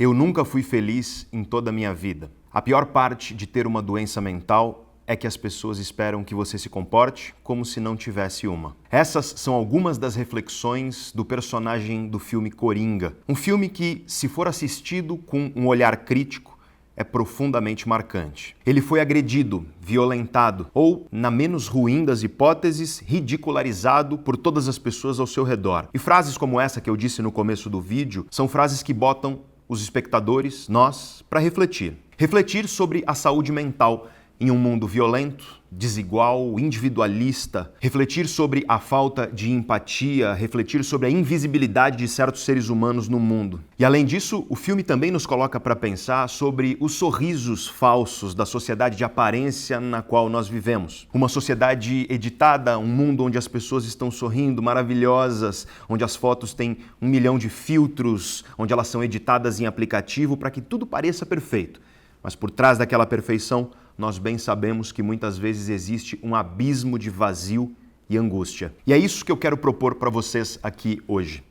Eu nunca fui feliz em toda a minha vida. A pior parte de ter uma doença mental é que as pessoas esperam que você se comporte como se não tivesse uma. Essas são algumas das reflexões do personagem do filme Coringa. Um filme que, se for assistido com um olhar crítico, é profundamente marcante. Ele foi agredido, violentado ou, na menos ruim das hipóteses, ridicularizado por todas as pessoas ao seu redor. E frases como essa que eu disse no começo do vídeo são frases que botam os espectadores, nós, para refletir. Refletir sobre a saúde mental em um mundo violento, desigual, individualista, refletir sobre a falta de empatia, refletir sobre a invisibilidade de certos seres humanos no mundo. E além disso, o filme também nos coloca para pensar sobre os sorrisos falsos da sociedade de aparência na qual nós vivemos. Uma sociedade editada, um mundo onde as pessoas estão sorrindo, maravilhosas, onde as fotos têm 1 milhão de filtros, onde elas são editadas em aplicativo para que tudo pareça perfeito. Mas por trás daquela perfeição, nós bem sabemos que muitas vezes existe um abismo de vazio e angústia. E é isso que eu quero propor para vocês aqui hoje.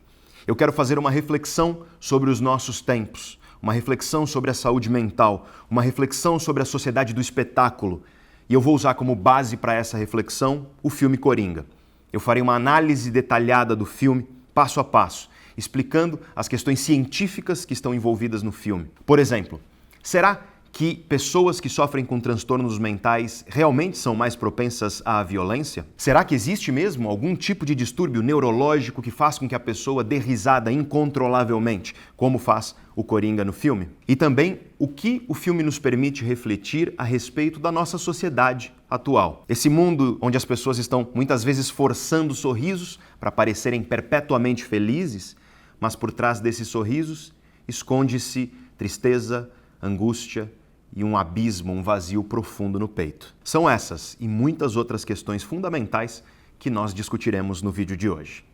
Eu quero fazer uma reflexão sobre os nossos tempos, uma reflexão sobre a saúde mental, uma reflexão sobre a sociedade do espetáculo. E eu vou usar como base para essa reflexão o filme Coringa. Eu farei uma análise detalhada do filme, passo a passo, explicando as questões científicas que estão envolvidas no filme. Por exemplo, será que pessoas que sofrem com transtornos mentais realmente são mais propensas à violência? Será que existe mesmo algum tipo de distúrbio neurológico que faz com que a pessoa dê risada incontrolavelmente, como faz o Coringa no filme? E também o que o filme nos permite refletir a respeito da nossa sociedade atual. Esse mundo onde as pessoas estão muitas vezes forçando sorrisos para parecerem perpetuamente felizes, mas por trás desses sorrisos esconde-se tristeza, angústia e um abismo, um vazio profundo no peito. São essas e muitas outras questões fundamentais que nós discutiremos no vídeo de hoje.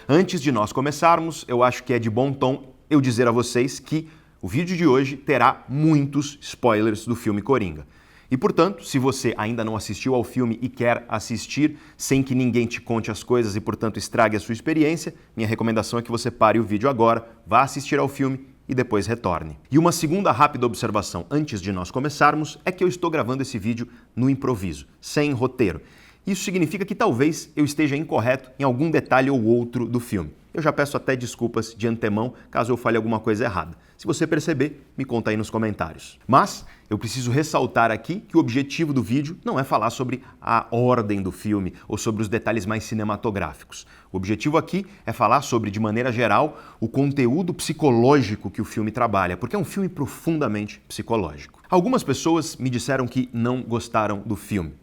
Antes de nós começarmos, eu acho que é de bom tom eu dizer a vocês que o vídeo de hoje terá muitos spoilers do filme Coringa. E, portanto, se você ainda não assistiu ao filme e quer assistir sem que ninguém te conte as coisas e, portanto, estrague a sua experiência, minha recomendação é que você pare o vídeo agora, vá assistir ao filme e depois retorne. E uma segunda rápida observação antes de nós começarmos é que eu estou gravando esse vídeo no improviso, sem roteiro. Isso significa que talvez eu esteja incorreto em algum detalhe ou outro do filme. Eu já peço até desculpas de antemão caso eu fale alguma coisa errada. Se você perceber, me conta aí nos comentários. Mas eu preciso ressaltar aqui que o objetivo do vídeo não é falar sobre a ordem do filme ou sobre os detalhes mais cinematográficos. O objetivo aqui é falar sobre, de maneira geral, o conteúdo psicológico que o filme trabalha, porque é um filme profundamente psicológico. Algumas pessoas me disseram que não gostaram do filme.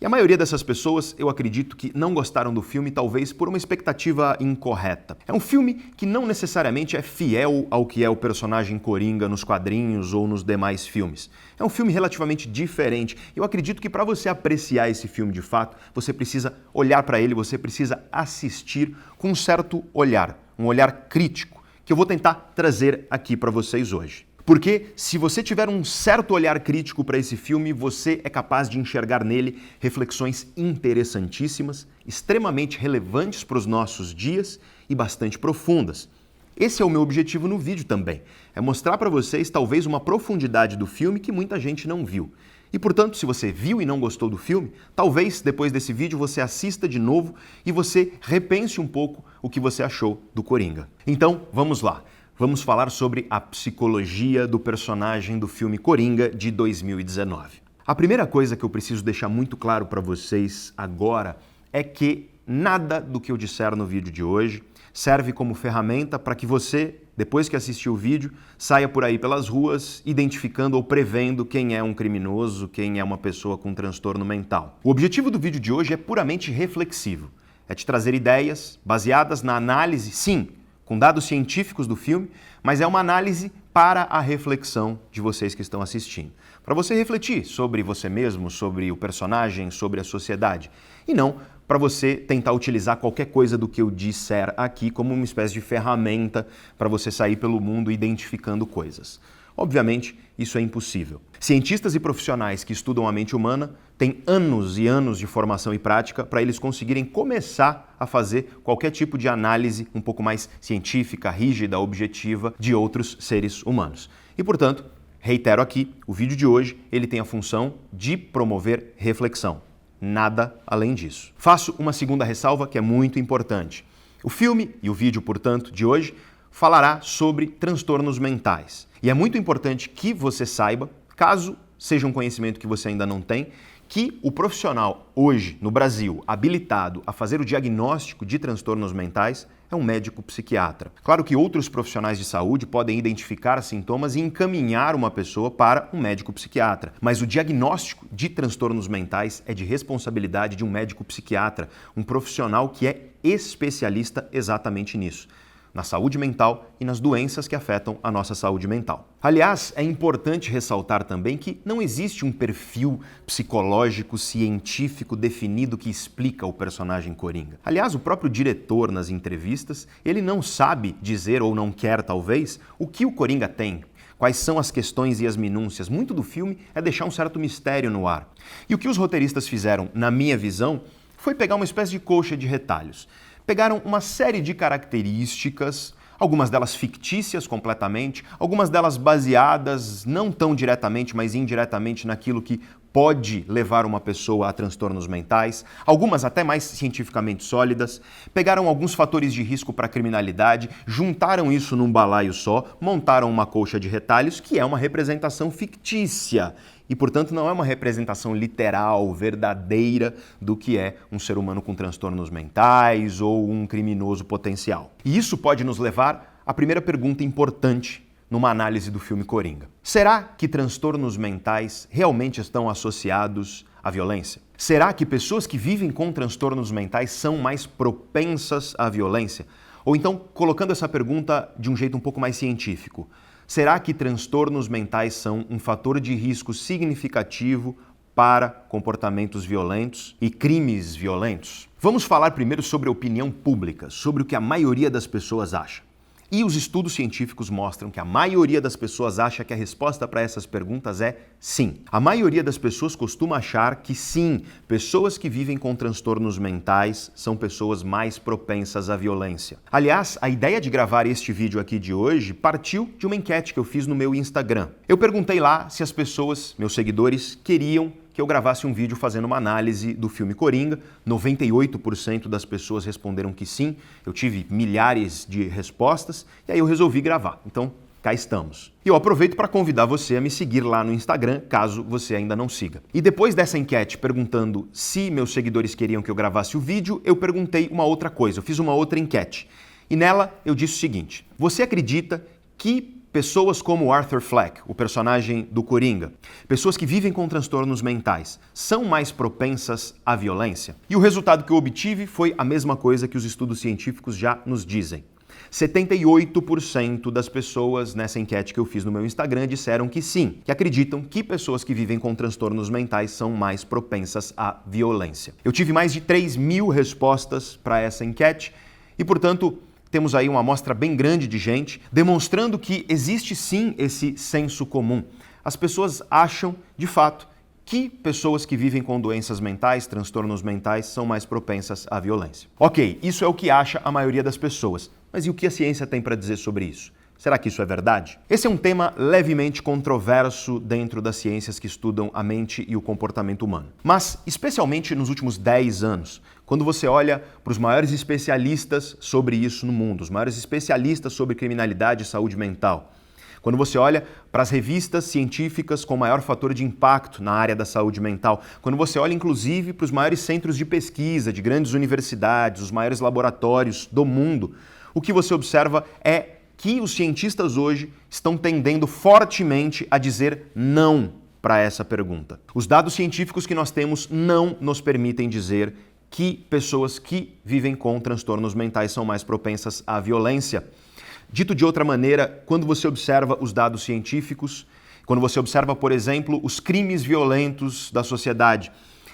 E a maioria dessas pessoas, eu acredito que não gostaram do filme, talvez por uma expectativa incorreta. É um filme que não necessariamente é fiel ao que é o personagem Coringa nos quadrinhos ou nos demais filmes. É um filme relativamente diferente. Eu acredito que para você apreciar esse filme de fato, você precisa olhar para ele, você precisa assistir com um certo olhar, um olhar crítico, que eu vou tentar trazer aqui para vocês hoje. Porque se você tiver um certo olhar crítico para esse filme, você é capaz de enxergar nele reflexões interessantíssimas, extremamente relevantes para os nossos dias e bastante profundas. Esse é o meu objetivo no vídeo também, é mostrar para vocês talvez uma profundidade do filme que muita gente não viu. E, portanto, se você viu e não gostou do filme, talvez depois desse vídeo você assista de novo e você repense um pouco o que você achou do Coringa. Então, vamos lá. Vamos falar sobre a psicologia do personagem do filme Coringa de 2019. A primeira coisa que eu preciso deixar muito claro para vocês agora é que nada do que eu disser no vídeo de hoje serve como ferramenta para que você, depois que assistir o vídeo, saia por aí pelas ruas identificando ou prevendo quem é um criminoso, quem é uma pessoa com transtorno mental. O objetivo do vídeo de hoje é puramente reflexivo. É te trazer ideias baseadas na análise, sim, com dados científicos do filme, mas é uma análise para a reflexão de vocês que estão assistindo. Para você refletir sobre você mesmo, sobre o personagem, sobre a sociedade. E não para você tentar utilizar qualquer coisa do que eu disser aqui como uma espécie de ferramenta para você sair pelo mundo identificando coisas. Obviamente, isso é impossível. Cientistas e profissionais que estudam a mente humana têm anos e anos de formação e prática para eles conseguirem começar a fazer qualquer tipo de análise um pouco mais científica, rígida, objetiva de outros seres humanos. E, portanto, reitero aqui, o vídeo de hoje ele tem a função de promover reflexão. Nada além disso. Faço uma segunda ressalva que é muito importante. O filme e o vídeo, portanto, de hoje falará sobre transtornos mentais. E é muito importante que você saiba, caso seja um conhecimento que você ainda não tem, que o profissional hoje, no Brasil, habilitado a fazer o diagnóstico de transtornos mentais é um médico psiquiatra. Claro que outros profissionais de saúde podem identificar sintomas e encaminhar uma pessoa para um médico psiquiatra, mas o diagnóstico de transtornos mentais é de responsabilidade de um médico psiquiatra, um profissional que é especialista exatamente nisso, na saúde mental e nas doenças que afetam a nossa saúde mental. Aliás, é importante ressaltar também que não existe um perfil psicológico científico definido que explica o personagem Coringa. Aliás, o próprio diretor nas entrevistas, ele não sabe dizer ou não quer talvez o que o Coringa tem. Quais são as questões e as minúcias? Muito do filme é deixar um certo mistério no ar. E o que os roteiristas fizeram, na minha visão, foi pegar uma espécie de colcha de retalhos. Pegaram uma série de características, algumas delas fictícias completamente, algumas delas baseadas não tão diretamente, mas indiretamente naquilo que pode levar uma pessoa a transtornos mentais, algumas até mais cientificamente sólidas, pegaram alguns fatores de risco para a criminalidade, juntaram isso num balaio só, montaram uma colcha de retalhos que é uma representação fictícia. E, portanto, não é uma representação literal, verdadeira do que é um ser humano com transtornos mentais ou um criminoso potencial. E isso pode nos levar à primeira pergunta importante numa análise do filme Coringa. Será que transtornos mentais realmente estão associados à violência? Será que pessoas que vivem com transtornos mentais são mais propensas à violência? Ou então, colocando essa pergunta de um jeito um pouco mais científico, será que transtornos mentais são um fator de risco significativo para comportamentos violentos e crimes violentos? Vamos falar primeiro sobre a opinião pública, sobre o que a maioria das pessoas acha. E os estudos científicos mostram que a maioria das pessoas acha que a resposta para essas perguntas é sim. A maioria das pessoas costuma achar que sim, pessoas que vivem com transtornos mentais são pessoas mais propensas à violência. Aliás, a ideia de gravar este vídeo aqui de hoje partiu de uma enquete que eu fiz no meu Instagram. Eu perguntei lá se as pessoas, meus seguidores, queriam que eu gravasse um vídeo fazendo uma análise do filme Coringa. 98% das pessoas responderam que sim. Eu tive milhares de respostas e aí eu resolvi gravar. Então, cá estamos. E eu aproveito para convidar você a me seguir lá no Instagram, caso você ainda não siga. E depois dessa enquete perguntando se meus seguidores queriam que eu gravasse o vídeo, eu perguntei uma outra coisa. Eu fiz uma outra enquete. E nela eu disse o seguinte: você acredita que pessoas como Arthur Fleck, o personagem do Coringa, pessoas que vivem com transtornos mentais, são mais propensas à violência? E o resultado que eu obtive foi a mesma coisa que os estudos científicos já nos dizem. 78% das pessoas nessa enquete que eu fiz no meu Instagram disseram que sim, que acreditam que pessoas que vivem com transtornos mentais são mais propensas à violência. Eu tive mais de 3.000 respostas para essa enquete e, portanto, temos aí uma amostra bem grande de gente demonstrando que existe sim esse senso comum. As pessoas acham, de fato, que pessoas que vivem com doenças mentais, transtornos mentais, são mais propensas à violência. Ok, isso é o que acha a maioria das pessoas. Mas e o que a ciência tem para dizer sobre isso? Será que isso é verdade? Esse é um tema levemente controverso dentro das ciências que estudam a mente e o comportamento humano. Mas, especialmente nos últimos 10 anos, quando você olha para os maiores especialistas sobre isso no mundo, os maiores especialistas sobre criminalidade e saúde mental, quando você olha para as revistas científicas com maior fator de impacto na área da saúde mental, quando você olha inclusive para os maiores centros de pesquisa de grandes universidades, os maiores laboratórios do mundo, o que você observa é que os cientistas hoje estão tendendo fortemente a dizer não para essa pergunta. Os dados científicos que nós temos não nos permitem dizer que pessoas que vivem com transtornos mentais são mais propensas à violência. Dito de outra maneira, quando você observa os dados científicos, quando você observa, por exemplo, os crimes violentos da sociedade,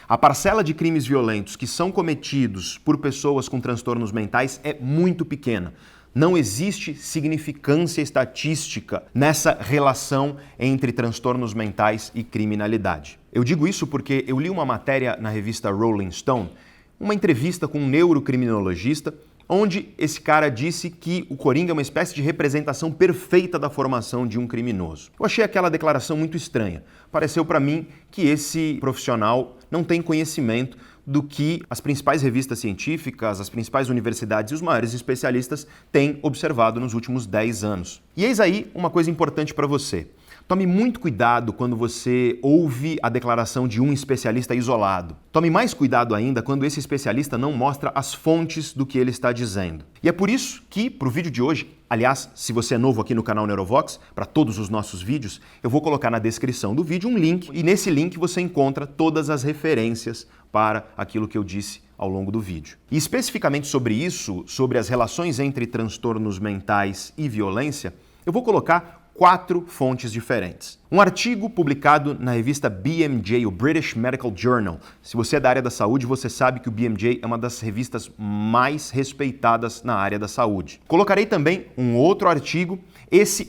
a parcela de crimes violentos que são cometidos por pessoas com transtornos mentais é muito pequena. Não existe significância estatística nessa relação entre transtornos mentais e criminalidade. Eu digo isso porque eu li uma matéria na revista Rolling Stone, uma entrevista com um neurocriminologista, onde esse cara disse que o Coringa é uma espécie de representação perfeita da formação de um criminoso. Eu achei aquela declaração muito estranha. Pareceu para mim que esse profissional não tem conhecimento do que as principais revistas científicas, as principais universidades e os maiores especialistas têm observado nos últimos 10 anos. E eis aí uma coisa importante para você. Tome muito cuidado quando você ouve a declaração de um especialista isolado. Tome mais cuidado ainda quando esse especialista não mostra as fontes do que ele está dizendo. E é por isso que, para o vídeo de hoje, aliás, se você é novo aqui no canal Neurovox, para todos os nossos vídeos, eu vou colocar na descrição do vídeo um link e nesse link você encontra todas as referências para aquilo que eu disse ao longo do vídeo. E especificamente sobre isso, sobre as relações entre transtornos mentais e violência, eu vou colocar 4 fontes diferentes. Um artigo publicado na revista BMJ, o British Medical Journal. Se você é da área da saúde, você sabe que o BMJ é uma das revistas mais respeitadas na área da saúde. Colocarei também um outro artigo,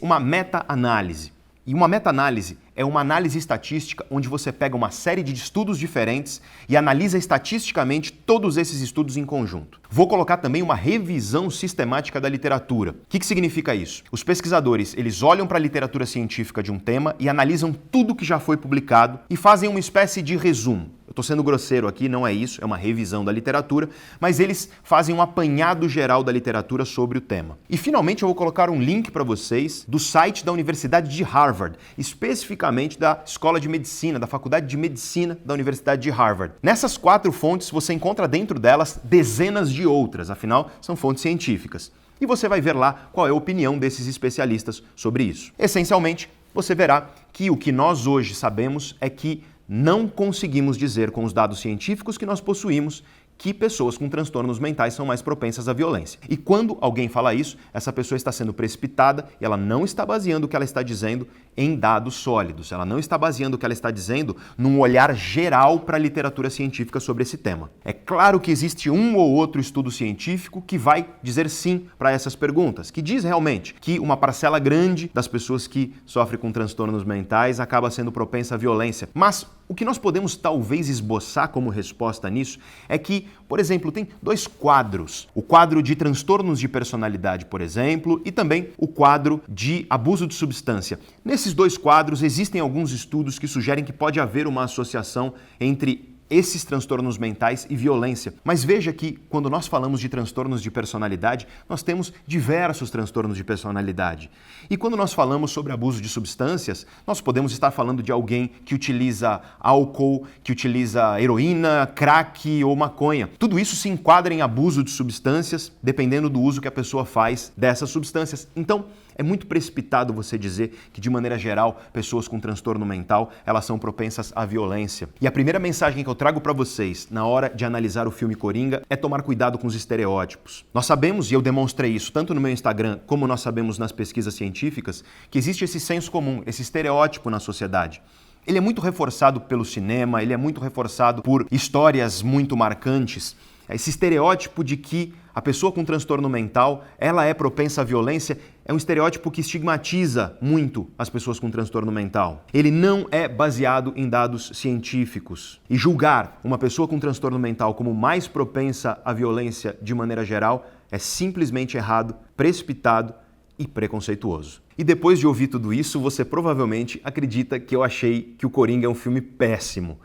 uma meta-análise. E uma meta-análise é uma análise estatística onde você pega uma série de estudos diferentes e analisa estatisticamente todos esses estudos em conjunto. Vou colocar também uma revisão sistemática da literatura. O que significa isso? Os pesquisadores, eles olham para a literatura científica de um tema e analisam tudo que já foi publicado e fazem uma espécie de resumo. Eu estou sendo grosseiro aqui, não é isso, é uma revisão da literatura, mas eles fazem um apanhado geral da literatura sobre o tema. E finalmente eu vou colocar um link para vocês do site da Universidade de Harvard, especificamente da Escola de Medicina, da Faculdade de Medicina da Universidade de Harvard. Nessas 4 fontes você encontra dentro delas dezenas de outras, afinal são fontes científicas. E você vai ver lá qual é a opinião desses especialistas sobre isso. Essencialmente, você verá que o que nós hoje sabemos é que não conseguimos dizer com os dados científicos que nós possuímos que pessoas com transtornos mentais são mais propensas à violência. E quando alguém fala isso, essa pessoa está sendo precipitada e ela não está baseando o que ela está dizendo em dados sólidos. Ela não está baseando o que ela está dizendo num olhar geral para a literatura científica sobre esse tema. É claro que existe um ou outro estudo científico que vai dizer sim para essas perguntas, que diz realmente que uma parcela grande das pessoas que sofrem com transtornos mentais acaba sendo propensa à violência. Mas o que nós podemos talvez esboçar como resposta nisso é que, por exemplo, tem 2 quadros. O quadro de transtornos de personalidade, por exemplo, e também o quadro de abuso de substância. Nesses 2 quadros existem alguns estudos que sugerem que pode haver uma associação entre esses transtornos mentais e violência. Mas veja que, quando nós falamos de transtornos de personalidade, nós temos diversos transtornos de personalidade. E quando nós falamos sobre abuso de substâncias, nós podemos estar falando de alguém que utiliza álcool, que utiliza heroína, crack ou maconha. Tudo isso se enquadra em abuso de substâncias, dependendo do uso que a pessoa faz dessas substâncias. Então, é muito precipitado você dizer que, de maneira geral, pessoas com transtorno mental, elas são propensas à violência. E a primeira mensagem que eu trago para vocês na hora de analisar o filme Coringa é tomar cuidado com os estereótipos. Nós sabemos, e eu demonstrei isso tanto no meu Instagram como nós sabemos nas pesquisas científicas, que existe esse senso comum, esse estereótipo na sociedade. Ele é muito reforçado pelo cinema, ele é muito reforçado por histórias muito marcantes. Esse estereótipo de que a pessoa com transtorno mental, ela é propensa à violência, é um estereótipo que estigmatiza muito as pessoas com transtorno mental. Ele não é baseado em dados científicos. E julgar uma pessoa com transtorno mental como mais propensa à violência de maneira geral é simplesmente errado, precipitado e preconceituoso. E depois de ouvir tudo isso, você provavelmente acredita que eu achei que o Coringa é um filme péssimo.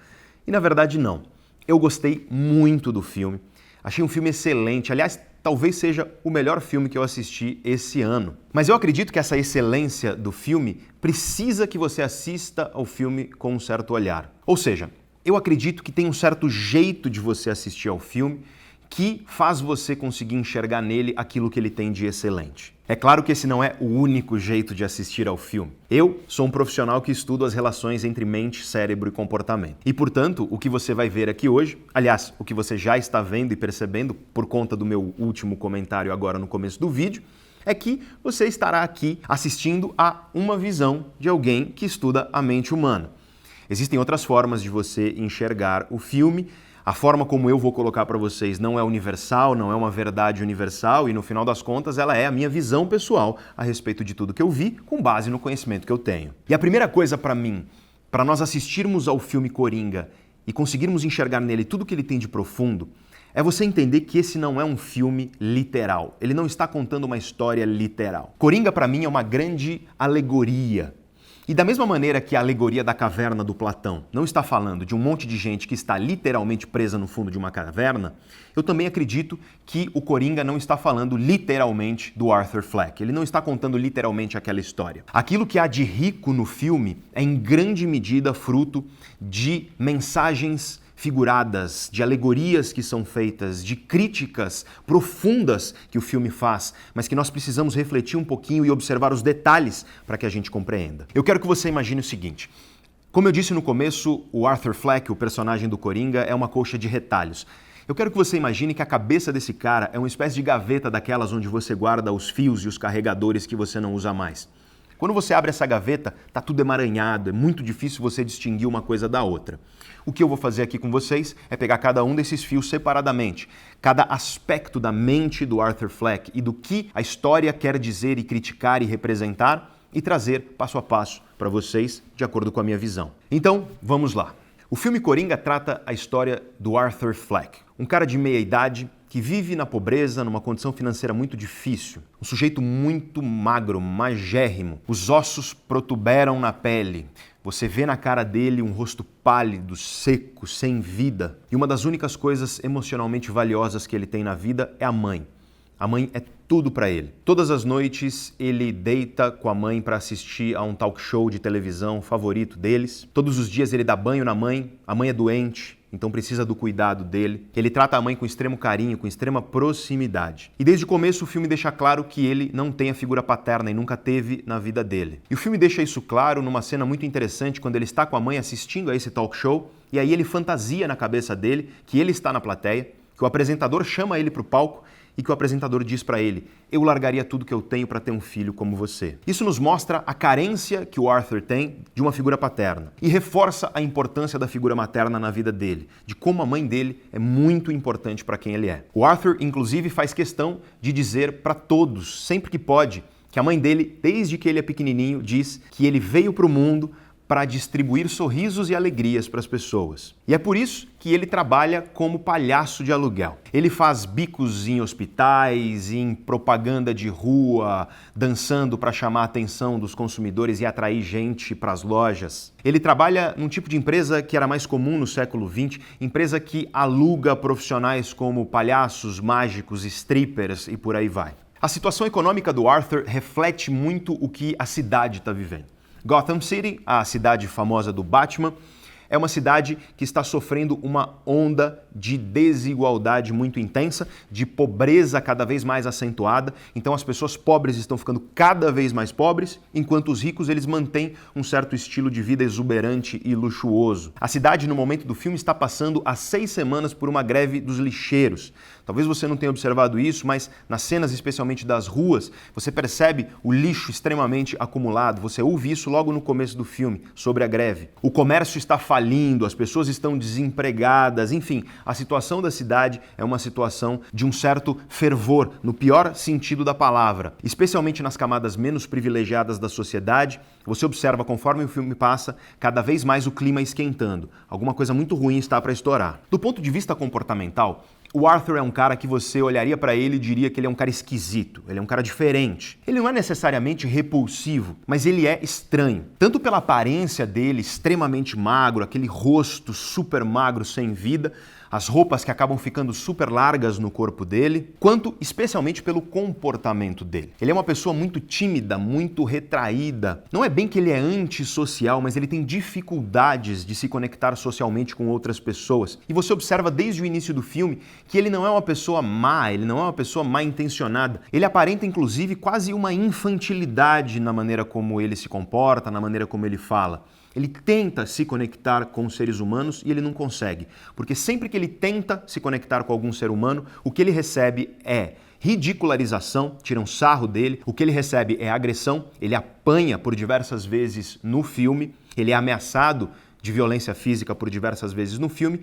E na verdade não. Eu gostei muito do filme. Achei um filme excelente. Aliás, talvez seja o melhor filme que eu assisti esse ano. Mas eu acredito que essa excelência do filme precisa que você assista ao filme com um certo olhar. Ou seja, eu acredito que tem um certo jeito de você assistir ao filme que faz você conseguir enxergar nele aquilo que ele tem de excelente. É claro que esse não é o único jeito de assistir ao filme. Eu sou um profissional que estudo as relações entre mente, cérebro e comportamento. E, portanto, o que você vai ver aqui hoje, aliás, o que você já está vendo e percebendo por conta do meu último comentário agora no começo do vídeo, é que você estará aqui assistindo a uma visão de alguém que estuda a mente humana. Existem outras formas de você enxergar o filme. A forma como eu vou colocar para vocês não é universal, não é uma verdade universal e no final das contas ela é a minha visão pessoal a respeito de tudo que eu vi com base no conhecimento que eu tenho. E a primeira coisa para mim, para nós assistirmos ao filme Coringa e conseguirmos enxergar nele tudo que ele tem de profundo, é você entender que esse não é um filme literal. Ele não está contando uma história literal. Coringa para mim é uma grande alegoria. E da mesma maneira que a alegoria da caverna do Platão não está falando de um monte de gente que está literalmente presa no fundo de uma caverna, eu também acredito que o Coringa não está falando literalmente do Arthur Fleck. Ele não está contando literalmente aquela história. Aquilo que há de rico no filme é em grande medida fruto de mensagens figuradas, de alegorias que são feitas, de críticas profundas que o filme faz, mas que nós precisamos refletir um pouquinho e observar os detalhes para que a gente compreenda. Eu quero que você imagine o seguinte. Como eu disse no começo, o Arthur Fleck, o personagem do Coringa, é uma colcha de retalhos. Eu quero que você imagine que a cabeça desse cara é uma espécie de gaveta daquelas onde você guarda os fios e os carregadores que você não usa mais. Quando você abre essa gaveta, tá tudo emaranhado, é muito difícil você distinguir uma coisa da outra. O que eu vou fazer aqui com vocês é pegar cada um desses fios separadamente, cada aspecto da mente do Arthur Fleck e do que a história quer dizer e criticar e representar e trazer passo a passo para vocês de acordo com a minha visão. Então, vamos lá. O filme Coringa trata a história do Arthur Fleck, um cara de meia idade que vive na pobreza, numa condição financeira muito difícil. Um sujeito muito magro, magérrimo. Os ossos protuberam na pele. Você vê na cara dele um rosto pálido, seco, sem vida. E uma das únicas coisas emocionalmente valiosas que ele tem na vida é a mãe. A mãe é tudo para ele. Todas as noites ele deita com a mãe para assistir a um talk show de televisão favorito deles. Todos os dias ele dá banho na mãe. A mãe é doente, então precisa do cuidado dele. Ele trata a mãe com extremo carinho, com extrema proximidade. E desde o começo o filme deixa claro que ele não tem a figura paterna e nunca teve na vida dele. E o filme deixa isso claro numa cena muito interessante quando ele está com a mãe assistindo a esse talk show e aí ele fantasia na cabeça dele que ele está na plateia, que o apresentador chama ele para o palco e que o apresentador diz para ele: eu largaria tudo que eu tenho para ter um filho como você. Isso nos mostra a carência que o Arthur tem de uma figura paterna e reforça a importância da figura materna na vida dele, de como a mãe dele é muito importante para quem ele é. O Arthur, inclusive, faz questão de dizer para todos, sempre que pode, que a mãe dele, desde que ele é pequenininho, diz que ele veio para o mundo para distribuir sorrisos e alegrias para as pessoas. E é por isso que ele trabalha como palhaço de aluguel. Ele faz bicos em hospitais, em propaganda de rua, dançando para chamar a atenção dos consumidores e atrair gente para as lojas. Ele trabalha num tipo de empresa que era mais comum no século XX, empresa que aluga profissionais como palhaços, mágicos, strippers e por aí vai. A situação econômica do Arthur reflete muito o que a cidade está vivendo. Gotham City, a cidade famosa do Batman, é uma cidade que está sofrendo uma onda de desigualdade muito intensa, de pobreza cada vez mais acentuada. Então as pessoas pobres estão ficando cada vez mais pobres, enquanto os ricos eles mantêm um certo estilo de vida exuberante e luxuoso. A cidade, no momento do filme, está passando há 6 semanas por uma greve dos lixeiros. Talvez você não tenha observado isso, mas nas cenas, especialmente das ruas, você percebe o lixo extremamente acumulado. Você ouve isso logo no começo do filme, sobre a greve. O comércio está falindo, as pessoas estão desempregadas, enfim, a situação da cidade é uma situação de um certo fervor, no pior sentido da palavra. Especialmente nas camadas menos privilegiadas da sociedade, você observa, conforme o filme passa, cada vez mais o clima esquentando. Alguma coisa muito ruim está para estourar. Do ponto de vista comportamental, o Arthur é um cara que você olharia para ele e diria que ele é um cara esquisito, ele é um cara diferente. Ele não é necessariamente repulsivo, mas ele é estranho. Tanto pela aparência dele, extremamente magro, aquele rosto super magro, sem vida, as roupas que acabam ficando super largas no corpo dele, quanto especialmente pelo comportamento dele. Ele é uma pessoa muito tímida, muito retraída. Não é bem que ele é antissocial, mas ele tem dificuldades de se conectar socialmente com outras pessoas. E você observa desde o início do filme que ele não é uma pessoa má, ele não é uma pessoa mal intencionada. Ele aparenta, inclusive, quase uma infantilidade na maneira como ele se comporta, na maneira como ele fala. Ele tenta se conectar com os seres humanos e ele não consegue, porque sempre que ele tenta se conectar com algum ser humano, o que ele recebe é ridicularização, tiram sarro dele, o que ele recebe é agressão, ele apanha por diversas vezes no filme, ele é ameaçado de violência física por diversas vezes no filme.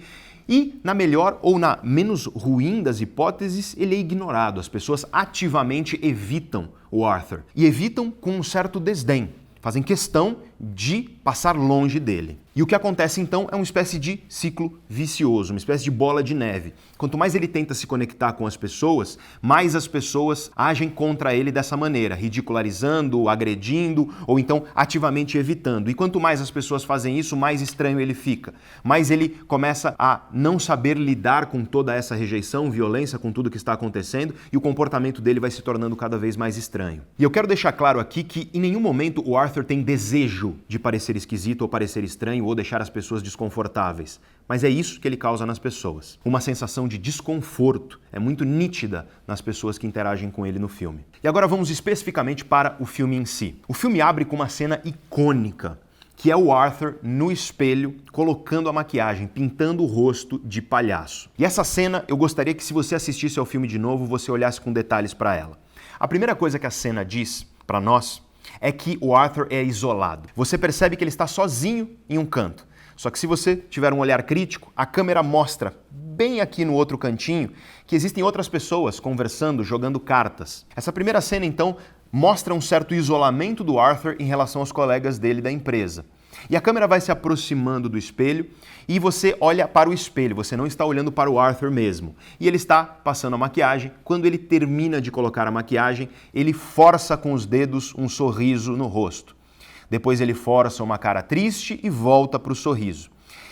E, na melhor ou na menos ruim das hipóteses, ele é ignorado. As pessoas ativamente evitam o Arthur. E evitam com um certo desdém. Fazem questão de passar longe dele. E o que acontece então é uma espécie de ciclo vicioso, uma espécie de bola de neve. Quanto mais ele tenta se conectar com as pessoas, mais as pessoas agem contra ele dessa maneira, ridicularizando, agredindo ou então ativamente evitando. E quanto mais as pessoas fazem isso, mais estranho ele fica. Mais ele começa a não saber lidar com toda essa rejeição, violência, com tudo que está acontecendo, e o comportamento dele vai se tornando cada vez mais estranho. E eu quero deixar claro aqui que em nenhum momento o Arthur tem desejo de parecer esquisito ou parecer estranho ou deixar as pessoas desconfortáveis. Mas é isso que ele causa nas pessoas. Uma sensação de desconforto é muito nítida nas pessoas que interagem com ele no filme. E agora vamos especificamente para o filme em si. O filme abre com uma cena icônica, que é o Arthur no espelho, colocando a maquiagem, pintando o rosto de palhaço. E essa cena, eu gostaria que se você assistisse ao filme de novo, você olhasse com detalhes para ela. A primeira coisa que a cena diz para nós é que o Arthur é isolado. Você percebe que ele está sozinho em um canto. Só que se você tiver um olhar crítico, a câmera mostra, bem aqui no outro cantinho, que existem outras pessoas conversando, jogando cartas. Essa primeira cena, então, mostra um certo isolamento do Arthur em relação aos colegas dele da empresa. E a câmera vai se aproximando do espelho e você olha para o espelho, você não está olhando para o Arthur mesmo. E ele está passando a maquiagem. Quando ele termina de colocar a maquiagem, ele força com os dedos um sorriso no rosto. Depois ele força uma cara triste e volta para o sorriso.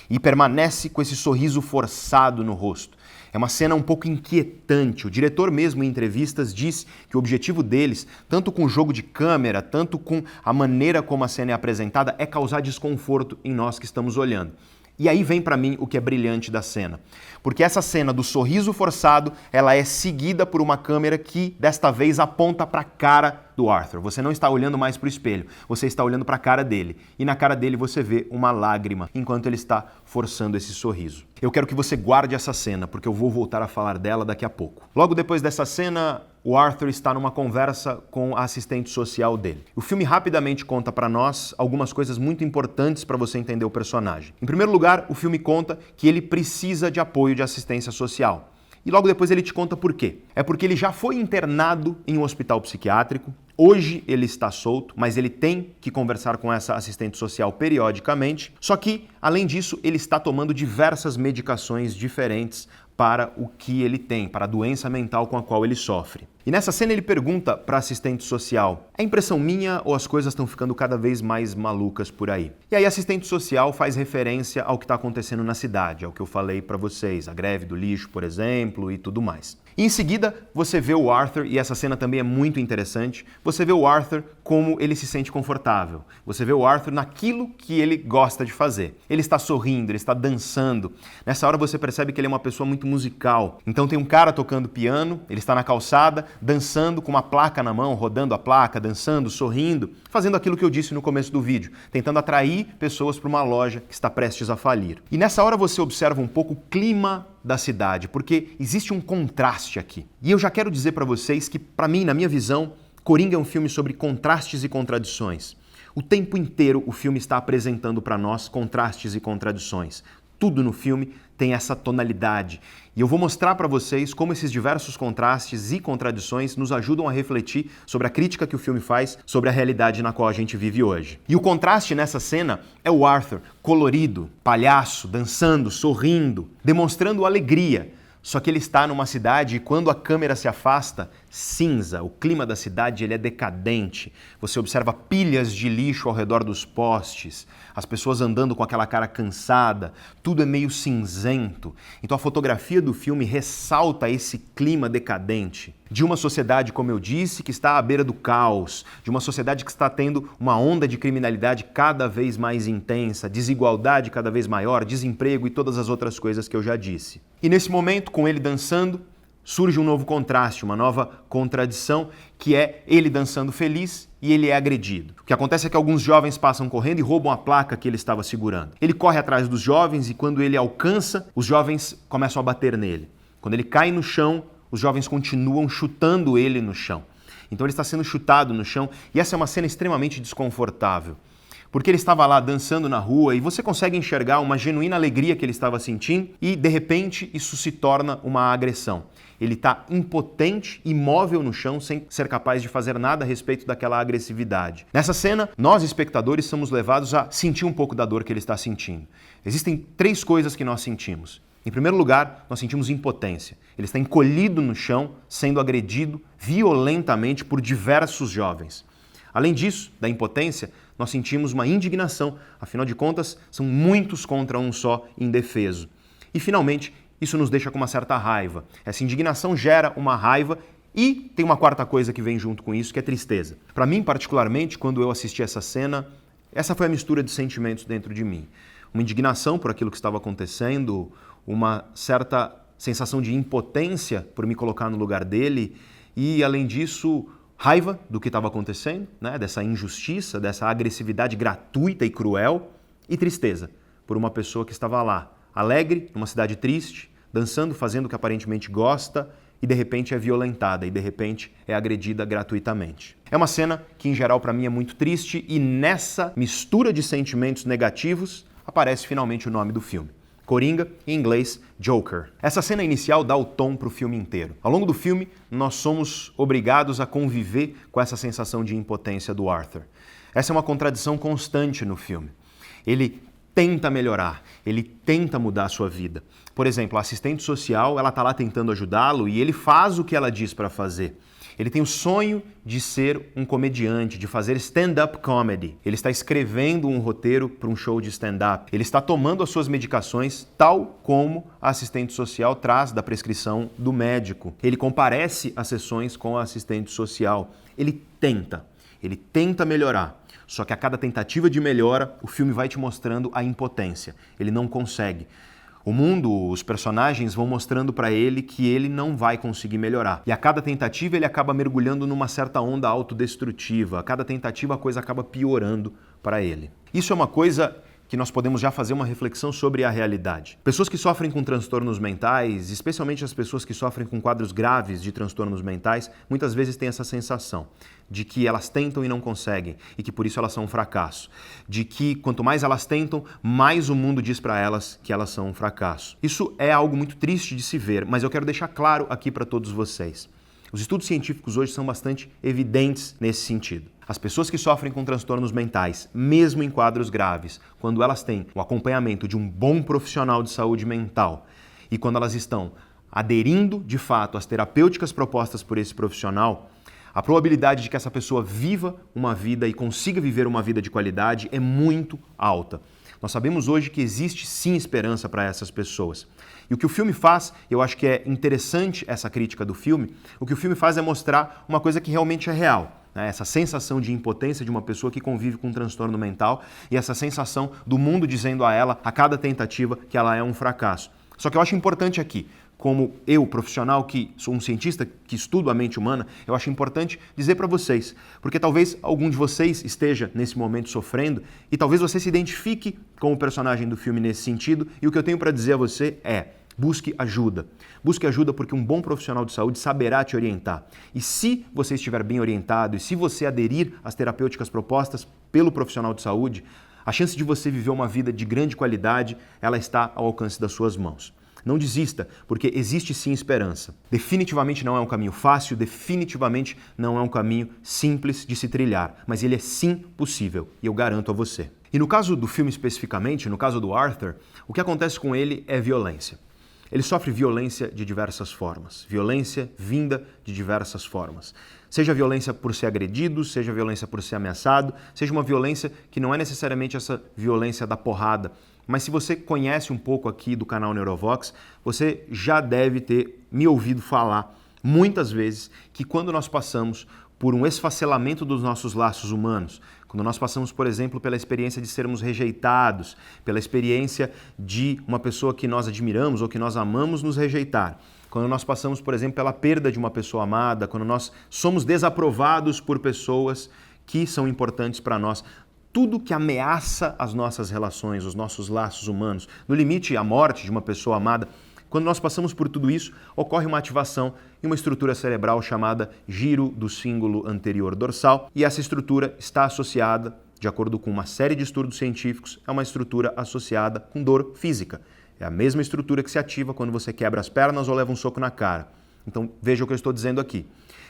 E permanece com esse sorriso forçado no rosto. É uma cena um pouco inquietante. O diretor mesmo em entrevistas diz que o objetivo deles, tanto com o jogo de câmera, tanto com a maneira como a cena é apresentada, é causar desconforto em nós que estamos olhando. E aí vem para mim o que é brilhante da cena. Porque essa cena do sorriso forçado, ela é seguida por uma câmera que, desta vez, aponta para a cara do Arthur. Você não está olhando mais para o espelho, você está olhando para a cara dele. E na cara dele você vê uma lágrima, enquanto ele está forçando esse sorriso. Eu quero que você guarde essa cena, porque eu vou voltar a falar dela daqui a pouco. Logo depois dessa cena, o Arthur está numa conversa com a assistente social dele. O filme rapidamente conta para nós algumas coisas muito importantes para você entender o personagem. Em primeiro lugar, o filme conta que ele precisa de apoio de assistência social. E logo depois ele te conta por quê. É porque ele já foi internado em um hospital psiquiátrico. Hoje ele está solto, mas ele tem que conversar com essa assistente social periodicamente. Só que, além disso, ele está tomando diversas medicações diferentes para o que ele tem, para a doença mental com a qual ele sofre. E nessa cena ele pergunta para a assistente social: é impressão minha ou as coisas estão ficando cada vez mais malucas por aí? E aí a assistente social faz referência ao que está acontecendo na cidade, ao que eu falei para vocês, a greve do lixo, por exemplo, e tudo mais. E em seguida, você vê o Arthur, e essa cena também é muito interessante, você vê o Arthur como ele se sente confortável. Você vê o Arthur naquilo que ele gosta de fazer. Ele está sorrindo, ele está dançando. Nessa hora você percebe que ele é uma pessoa muito musical. Então tem um cara tocando piano, ele está na calçada, dançando com uma placa na mão, rodando a placa, dançando, sorrindo, fazendo aquilo que eu disse no começo do vídeo, tentando atrair pessoas para uma loja que está prestes a falir. E nessa hora você observa um pouco o clima da cidade, porque existe um contraste aqui. E eu já quero dizer para vocês que, para mim, na minha visão, Coringa é um filme sobre contrastes e contradições. O tempo inteiro o filme está apresentando para nós contrastes e contradições. Tudo no filme tem essa tonalidade. E eu vou mostrar para vocês como esses diversos contrastes e contradições nos ajudam a refletir sobre a crítica que o filme faz sobre a realidade na qual a gente vive hoje. E o contraste nessa cena é o Arthur, colorido, palhaço, dançando, sorrindo, demonstrando alegria. Só que ele está numa cidade e quando a câmera se afasta, cinza. O clima da cidade ele é decadente. Você observa pilhas de lixo ao redor dos postes, as pessoas andando com aquela cara cansada, tudo é meio cinzento. Então a fotografia do filme ressalta esse clima decadente de uma sociedade, como eu disse, que está à beira do caos, de uma sociedade que está tendo uma onda de criminalidade cada vez mais intensa, desigualdade cada vez maior, desemprego e todas as outras coisas que eu já disse. E nesse momento, com ele dançando, surge um novo contraste, uma nova contradição, que é ele dançando feliz e ele é agredido. O que acontece é que alguns jovens passam correndo e roubam a placa que ele estava segurando. Ele corre atrás dos jovens e quando ele alcança, os jovens começam a bater nele. Quando ele cai no chão, os jovens continuam chutando ele no chão. Então ele está sendo chutado no chão e essa é uma cena extremamente desconfortável. porque ele estava lá dançando na rua e você consegue enxergar uma genuína alegria que ele estava sentindo e, de repente, isso se torna uma agressão. Ele está impotente, imóvel no chão, sem ser capaz de fazer nada a respeito daquela agressividade. Nessa cena, nós, espectadores, somos levados a sentir um pouco da dor que ele está sentindo. Existem 3 coisas que nós sentimos. Em primeiro lugar, nós sentimos impotência. Ele está encolhido no chão, sendo agredido violentamente por diversos jovens. Além disso, da impotência, nós sentimos uma indignação. Afinal de contas, são muitos contra um só indefeso. E, finalmente, isso nos deixa com uma certa raiva. Essa indignação gera uma raiva e tem uma quarta coisa que vem junto com isso, que é tristeza. Para mim, particularmente, quando eu assisti essa cena, essa foi a mistura de sentimentos dentro de mim. Uma indignação por aquilo que estava acontecendo, uma certa sensação de impotência por me colocar no lugar dele e, além disso, raiva do que estava acontecendo, né? Dessa injustiça, dessa agressividade gratuita e cruel, e tristeza por uma pessoa que estava lá, alegre, numa cidade triste, dançando, fazendo o que aparentemente gosta e de repente é violentada e de repente é agredida gratuitamente. É uma cena que em geral para mim é muito triste e nessa mistura de sentimentos negativos aparece finalmente o nome do filme. Coringa, em inglês, Joker. Essa cena inicial dá o tom para o filme inteiro. Ao longo do filme, nós somos obrigados a conviver com essa sensação de impotência do Arthur. Essa é uma contradição constante no filme. Ele tenta melhorar, ele tenta mudar a sua vida. Por exemplo, a assistente social, ela está lá tentando ajudá-lo e ele faz o que ela diz para fazer. Ele tem o sonho de ser um comediante, de fazer stand-up comedy. Ele está escrevendo um roteiro para um show de stand-up. Ele está tomando as suas medicações tal como a assistente social traz da prescrição do médico. Ele comparece às sessões com a assistente social. Ele tenta melhorar. Só que a cada tentativa de melhora, o filme vai te mostrando a impotência. Ele não consegue. O mundo, os personagens vão mostrando para ele que ele não vai conseguir melhorar. E a cada tentativa ele acaba mergulhando numa certa onda autodestrutiva. A cada tentativa a coisa acaba piorando para ele. Isso é uma coisa que nós podemos já fazer uma reflexão sobre a realidade. Pessoas que sofrem com transtornos mentais, especialmente as pessoas que sofrem com quadros graves de transtornos mentais, muitas vezes têm essa sensação de que elas tentam e não conseguem e que por isso elas são um fracasso. De que quanto mais elas tentam, mais o mundo diz para elas que elas são um fracasso. Isso é algo muito triste de se ver, mas eu quero deixar claro aqui para todos vocês. Os estudos científicos hoje são bastante evidentes nesse sentido. As pessoas que sofrem com transtornos mentais, mesmo em quadros graves, quando elas têm o acompanhamento de um bom profissional de saúde mental e quando elas estão aderindo de fato às terapêuticas propostas por esse profissional, a probabilidade de que essa pessoa viva uma vida e consiga viver uma vida de qualidade é muito alta. Nós sabemos hoje que existe sim esperança para essas pessoas. E o que o filme faz, eu acho que é interessante essa crítica do filme, o que o filme faz é mostrar uma coisa que realmente é real. Né? Essa sensação de impotência de uma pessoa que convive com um transtorno mental e essa sensação do mundo dizendo a ela, a cada tentativa, que ela é um fracasso. Só que eu acho importante aqui, como eu, profissional, que sou um cientista que estudo a mente humana, eu acho importante dizer para vocês, porque talvez algum de vocês esteja nesse momento sofrendo e talvez você se identifique com o personagem do filme nesse sentido e o que eu tenho para dizer a você é: busque ajuda. Busque ajuda porque um bom profissional de saúde saberá te orientar. E se você estiver bem orientado e se você aderir às terapêuticas propostas pelo profissional de saúde, a chance de você viver uma vida de grande qualidade, ela está ao alcance das suas mãos. Não desista, porque existe sim esperança. Definitivamente não é um caminho fácil, definitivamente não é um caminho simples de se trilhar, mas ele é sim possível, e eu garanto a você. E no caso do filme especificamente, no caso do Arthur, o que acontece com ele é violência. Ele sofre violência de diversas formas, violência vinda de diversas formas. Seja violência por ser agredido, seja violência por ser ameaçado, seja uma violência que não é necessariamente essa violência da porrada, mas se você conhece um pouco aqui do canal Neurovox, você já deve ter me ouvido falar muitas vezes que quando nós passamos por um esfacelamento dos nossos laços humanos, quando nós passamos, por exemplo, pela experiência de sermos rejeitados, pela experiência de uma pessoa que nós admiramos ou que nós amamos nos rejeitar, quando nós passamos, por exemplo, pela perda de uma pessoa amada, quando nós somos desaprovados por pessoas que são importantes para nós, tudo que ameaça as nossas relações, os nossos laços humanos, no limite a morte de uma pessoa amada, quando nós passamos por tudo isso, ocorre uma ativação em uma estrutura cerebral chamada giro do cíngulo anterior dorsal e essa estrutura está associada de acordo com uma série de estudos científicos, é uma estrutura associada com dor física. É a mesma estrutura que se ativa quando você quebra as pernas ou leva um soco na cara. Então, veja o que eu estou dizendo aqui,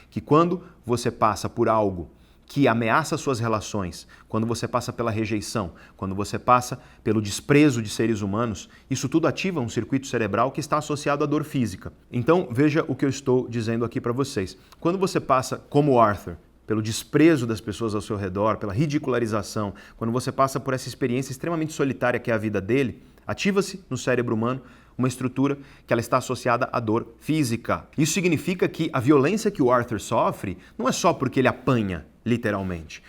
que quando você passa por algo que ameaça suas relações, quando você passa pela rejeição, quando você passa pelo desprezo de seres humanos, isso tudo ativa um circuito cerebral que está associado à dor física. Então, veja o que eu estou dizendo aqui para vocês. Quando você passa, como o Arthur, pelo desprezo das pessoas ao seu redor, pela ridicularização, quando você passa por essa experiência extremamente solitária que é a vida dele, ativa-se no cérebro humano uma estrutura que ela está associada à dor física. Isso significa que a violência que o Arthur sofre não é só porque ele apanha, literalmente.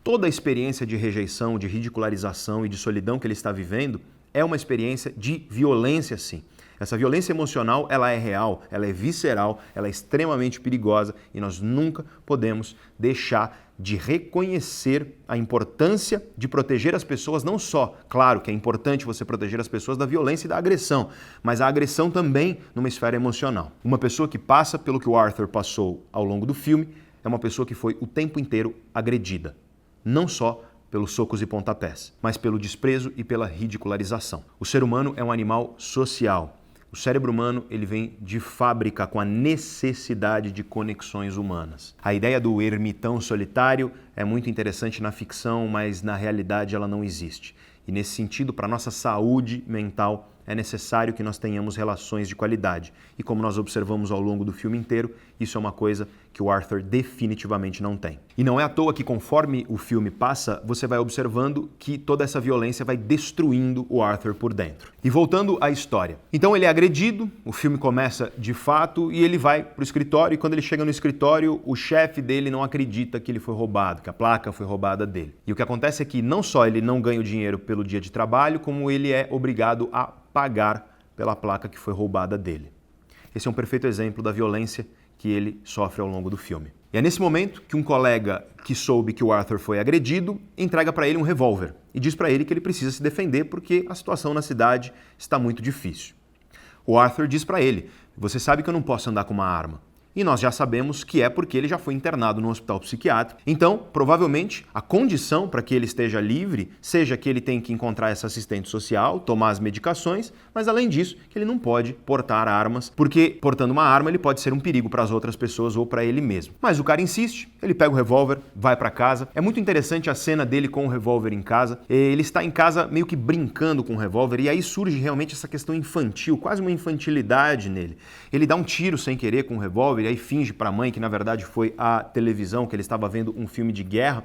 Toda a experiência de rejeição, de ridicularização e de solidão que ele está vivendo é uma experiência de violência, sim. Essa violência emocional, ela é real, ela é visceral, ela é extremamente perigosa e nós nunca podemos deixar de reconhecer a importância de proteger as pessoas, não só, claro que é importante você proteger as pessoas da violência e da agressão, mas a agressão também numa esfera emocional. Uma pessoa que passa pelo que o Arthur passou ao longo do filme é uma pessoa que foi o tempo inteiro agredida, não só pelos socos e pontapés, mas pelo desprezo e pela ridicularização. O ser humano é um animal social. O cérebro humano ele vem de fábrica com a necessidade de conexões humanas. A ideia do ermitão solitário é muito interessante na ficção, mas na realidade ela não existe. E nesse sentido, para a nossa saúde mental, é necessário que nós tenhamos relações de qualidade. E como nós observamos ao longo do filme inteiro, isso é uma coisa que o Arthur definitivamente não tem. E não é à toa que conforme o filme passa, você vai observando que toda essa violência vai destruindo o Arthur por dentro. E voltando à história. Então ele é agredido, o filme começa de fato e ele vai para o escritório e quando ele chega no escritório, o chefe dele não acredita que ele foi roubado, que a placa foi roubada dele. E o que acontece é que não só ele não ganha o dinheiro pelo dia de trabalho, como ele é obrigado a pagar pela placa que foi roubada dele. Esse é um perfeito exemplo da violência que ele sofre ao longo do filme. E é nesse momento que um colega que soube que o Arthur foi agredido entrega para ele um revólver e diz para ele que ele precisa se defender porque a situação na cidade está muito difícil. O Arthur diz para ele: "Você sabe que eu não posso andar com uma arma." E nós já sabemos que é porque ele já foi internado no hospital psiquiátrico. Então, provavelmente, a condição para que ele esteja livre seja que ele tem que encontrar essa assistente social, tomar as medicações, mas além disso, que ele não pode portar armas, porque portando uma arma ele pode ser um perigo para as outras pessoas ou para ele mesmo. Mas o cara insiste, ele pega o revólver, vai para casa. É muito interessante a cena dele com o revólver em casa. Ele está em casa meio que brincando com o revólver e aí surge realmente essa questão infantil, quase uma infantilidade nele. Ele dá um tiro sem querer com o revólver e aí finge para a mãe que na verdade foi a televisão, que ele estava vendo um filme de guerra.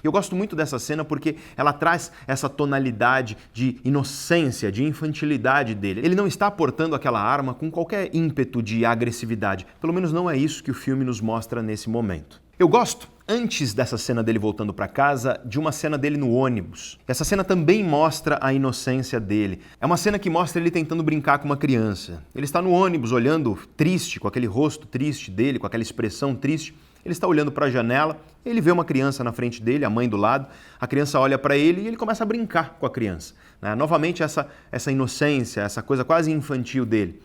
Eu gosto muito dessa cena porque ela traz essa tonalidade de inocência, de infantilidade dele. Ele não está portando aquela arma com qualquer ímpeto de agressividade. Pelo menos não é isso que o filme nos mostra nesse momento. Eu gosto, antes dessa cena dele voltando para casa, de uma cena dele no ônibus. Essa cena também mostra a inocência dele. É uma cena que mostra ele tentando brincar com uma criança. Ele está no ônibus olhando triste, com aquele rosto triste dele, com aquela expressão triste. Ele está olhando para a janela, ele vê uma criança na frente dele, a mãe do lado. A criança olha para ele e ele começa a brincar com a criança. Novamente essa inocência, essa coisa quase infantil dele.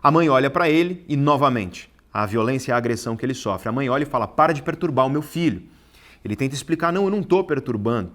A mãe olha para ele e novamente a violência e a agressão que ele sofre. A mãe olha e fala: "Para de perturbar o meu filho." Ele tenta explicar: "Não, eu não estou perturbando."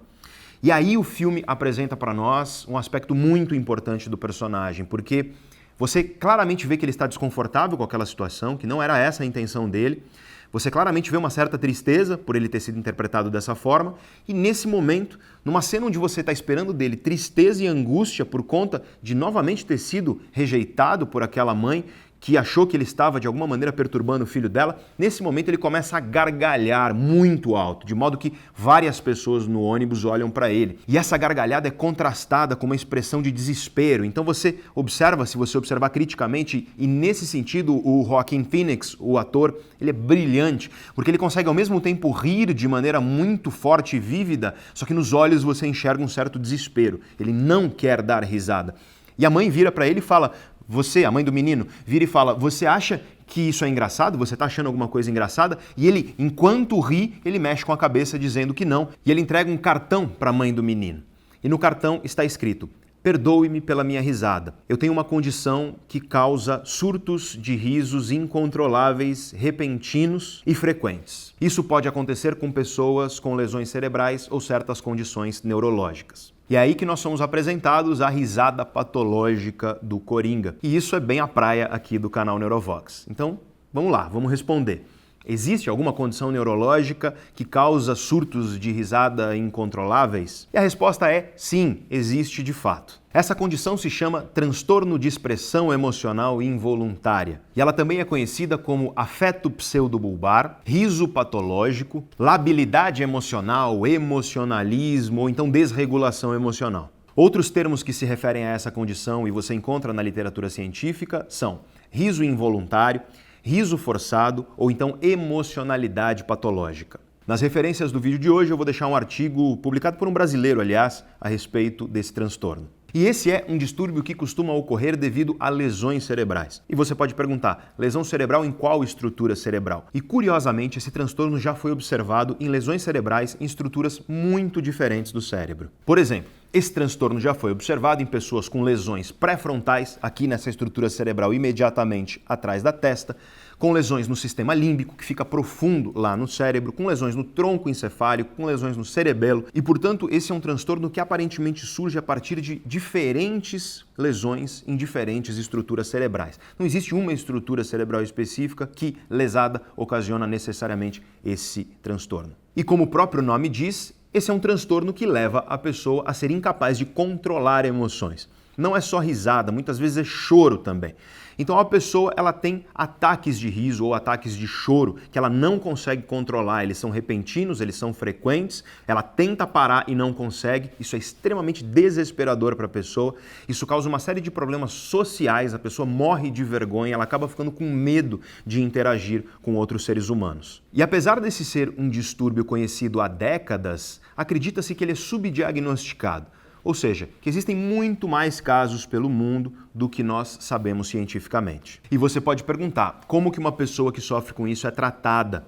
E aí o filme apresenta para nós um aspecto muito importante do personagem, porque você claramente vê que ele está desconfortável com aquela situação, que não era essa a intenção dele. Você claramente vê uma certa tristeza por ele ter sido interpretado dessa forma. E nesse momento, numa cena onde você está esperando dele tristeza e angústia por conta de novamente ter sido rejeitado por aquela mãe que achou que ele estava de alguma maneira perturbando o filho dela, nesse momento ele começa a gargalhar muito alto, de modo que várias pessoas no ônibus olham para ele. E essa gargalhada é contrastada com uma expressão de desespero. Então você observa, se você observar criticamente, e nesse sentido o Joaquin Phoenix, o ator, ele é brilhante, porque ele consegue ao mesmo tempo rir de maneira muito forte e vívida, só que nos olhos você enxerga um certo desespero. Ele não quer dar risada. E a mãe vira para ele e fala: "Você, a mãe do menino, vira e fala: "Você acha que isso é engraçado? Você está achando alguma coisa engraçada?" E ele, enquanto ri, ele mexe com a cabeça dizendo que não. E ele entrega um cartão para a mãe do menino. E no cartão está escrito: Perdoe-me pela minha risada. Eu tenho uma condição que causa surtos de risos incontroláveis, repentinos e frequentes. Isso pode acontecer com pessoas com lesões cerebrais ou certas condições neurológicas. E é aí que nós somos apresentados à risada patológica do Coringa. E isso é bem a praia aqui do canal Neurovox. Então, vamos lá, vamos responder. Existe alguma condição neurológica que causa surtos de risada incontroláveis? E a resposta é sim, existe de fato. Essa condição se chama transtorno de expressão emocional involuntária. E ela também é conhecida como afeto pseudobulbar, riso patológico, labilidade emocional, emocionalismo ou então desregulação emocional. Outros termos que se referem a essa condição e você encontra na literatura científica são riso involuntário, riso forçado ou então emocionalidade patológica. Nas referências do vídeo de hoje eu vou deixar um artigo publicado por um brasileiro, aliás, a respeito desse transtorno. E esse é um distúrbio que costuma ocorrer devido a lesões cerebrais. E você pode perguntar, lesão cerebral em qual estrutura cerebral? E curiosamente, esse transtorno já foi observado em lesões cerebrais em estruturas muito diferentes do cérebro. Por exemplo, esse transtorno já foi observado em pessoas com lesões pré-frontais, aqui nessa estrutura cerebral imediatamente atrás da testa, com lesões no sistema límbico, que fica profundo lá no cérebro, com lesões no tronco encefálico, com lesões no cerebelo. E, portanto, esse é um transtorno que aparentemente surge a partir de diferentes lesões em diferentes estruturas cerebrais. Não existe uma estrutura cerebral específica que, lesada, ocasiona necessariamente esse transtorno. E como o próprio nome diz, esse é um transtorno que leva a pessoa a ser incapaz de controlar emoções. Não é só risada, muitas vezes é choro também. Então a pessoa ela tem ataques de riso ou ataques de choro que ela não consegue controlar, eles são repentinos, eles são frequentes, ela tenta parar e não consegue, isso é extremamente desesperador para a pessoa, isso causa uma série de problemas sociais, a pessoa morre de vergonha, ela acaba ficando com medo de interagir com outros seres humanos. E apesar desse ser um distúrbio conhecido há décadas, acredita-se que ele é subdiagnosticado. Ou seja, que existem muito mais casos pelo mundo do que nós sabemos cientificamente. E você pode perguntar, como que uma pessoa que sofre com isso é tratada?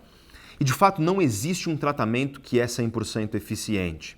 E de fato não existe um tratamento que é 100% eficiente.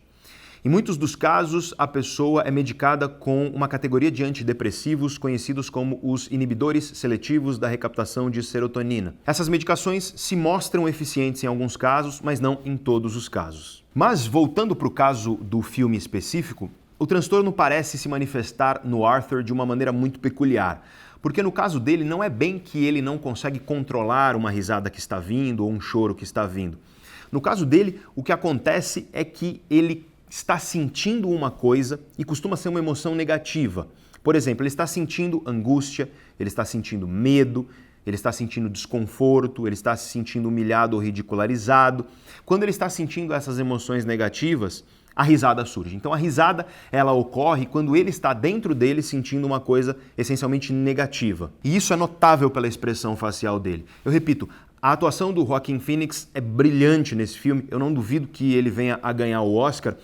Em muitos dos casos, a pessoa é medicada com uma categoria de antidepressivos conhecidos como os inibidores seletivos da recaptação de serotonina. Essas medicações se mostram eficientes em alguns casos, mas não em todos os casos. Mas voltando para o caso do filme específico, o transtorno parece se manifestar no Arthur de uma maneira muito peculiar, porque no caso dele não é bem que ele não consegue controlar uma risada que está vindo ou um choro que está vindo. No caso dele, o que acontece é que ele está sentindo uma coisa e costuma ser uma emoção negativa. Por exemplo, ele está sentindo angústia, ele está sentindo medo, ele está sentindo desconforto, ele está se sentindo humilhado ou ridicularizado. Quando ele está sentindo essas emoções negativas, a risada surge. Então a risada, ela ocorre quando ele está dentro dele sentindo uma coisa essencialmente negativa. E isso é notável pela expressão facial dele. Eu repito, a atuação do Joaquin Phoenix é brilhante nesse filme. Eu não duvido que ele venha a ganhar o Oscar,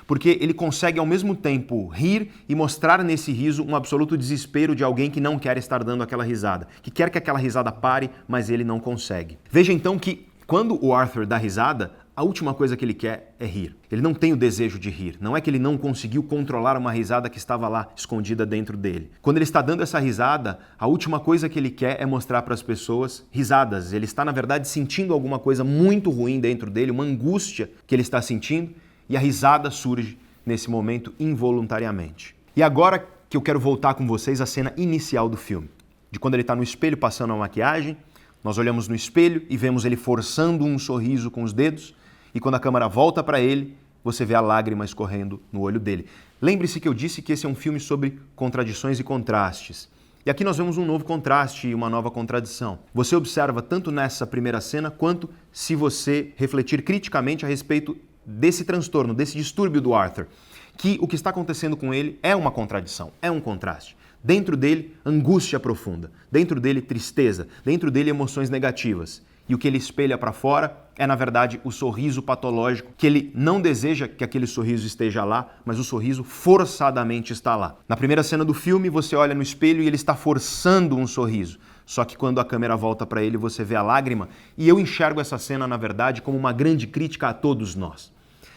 porque ele consegue ao mesmo tempo rir e mostrar nesse riso um absoluto desespero de alguém que não quer estar dando aquela risada, que quer que aquela risada pare, mas ele não consegue. Veja então que quando o Arthur dá risada, a última coisa que ele quer é rir. Ele não tem o desejo de rir. Não é que ele não conseguiu controlar uma risada que estava lá, escondida dentro dele. Quando ele está dando essa risada, a última coisa que ele quer é mostrar para as pessoas risadas. Ele está, na verdade, sentindo alguma coisa muito ruim dentro dele, uma angústia que ele está sentindo, e a risada surge nesse momento involuntariamente. E agora que eu quero voltar com vocês à cena inicial do filme, de quando ele está no espelho passando a maquiagem, nós olhamos no espelho e vemos ele forçando um sorriso com os dedos, e quando a câmera volta para ele, você vê a lágrima escorrendo no olho dele. Lembre-se que eu disse que esse é um filme sobre contradições e contrastes. E aqui nós vemos um novo contraste e uma nova contradição. Você observa tanto nessa primeira cena, quanto se você refletir criticamente a respeito desse transtorno, desse distúrbio do Arthur, que o que está acontecendo com ele é uma contradição, é um contraste. Dentro dele, angústia profunda. Dentro dele, tristeza. Dentro dele, emoções negativas. E o que ele espelha para fora é, na verdade, o sorriso patológico, que ele não deseja que aquele sorriso esteja lá, mas o sorriso forçadamente está lá. Na primeira cena do filme, você olha no espelho e ele está forçando um sorriso. Só que quando a câmera volta para ele, você vê a lágrima, e eu enxergo essa cena, na verdade, como uma grande crítica a todos nós.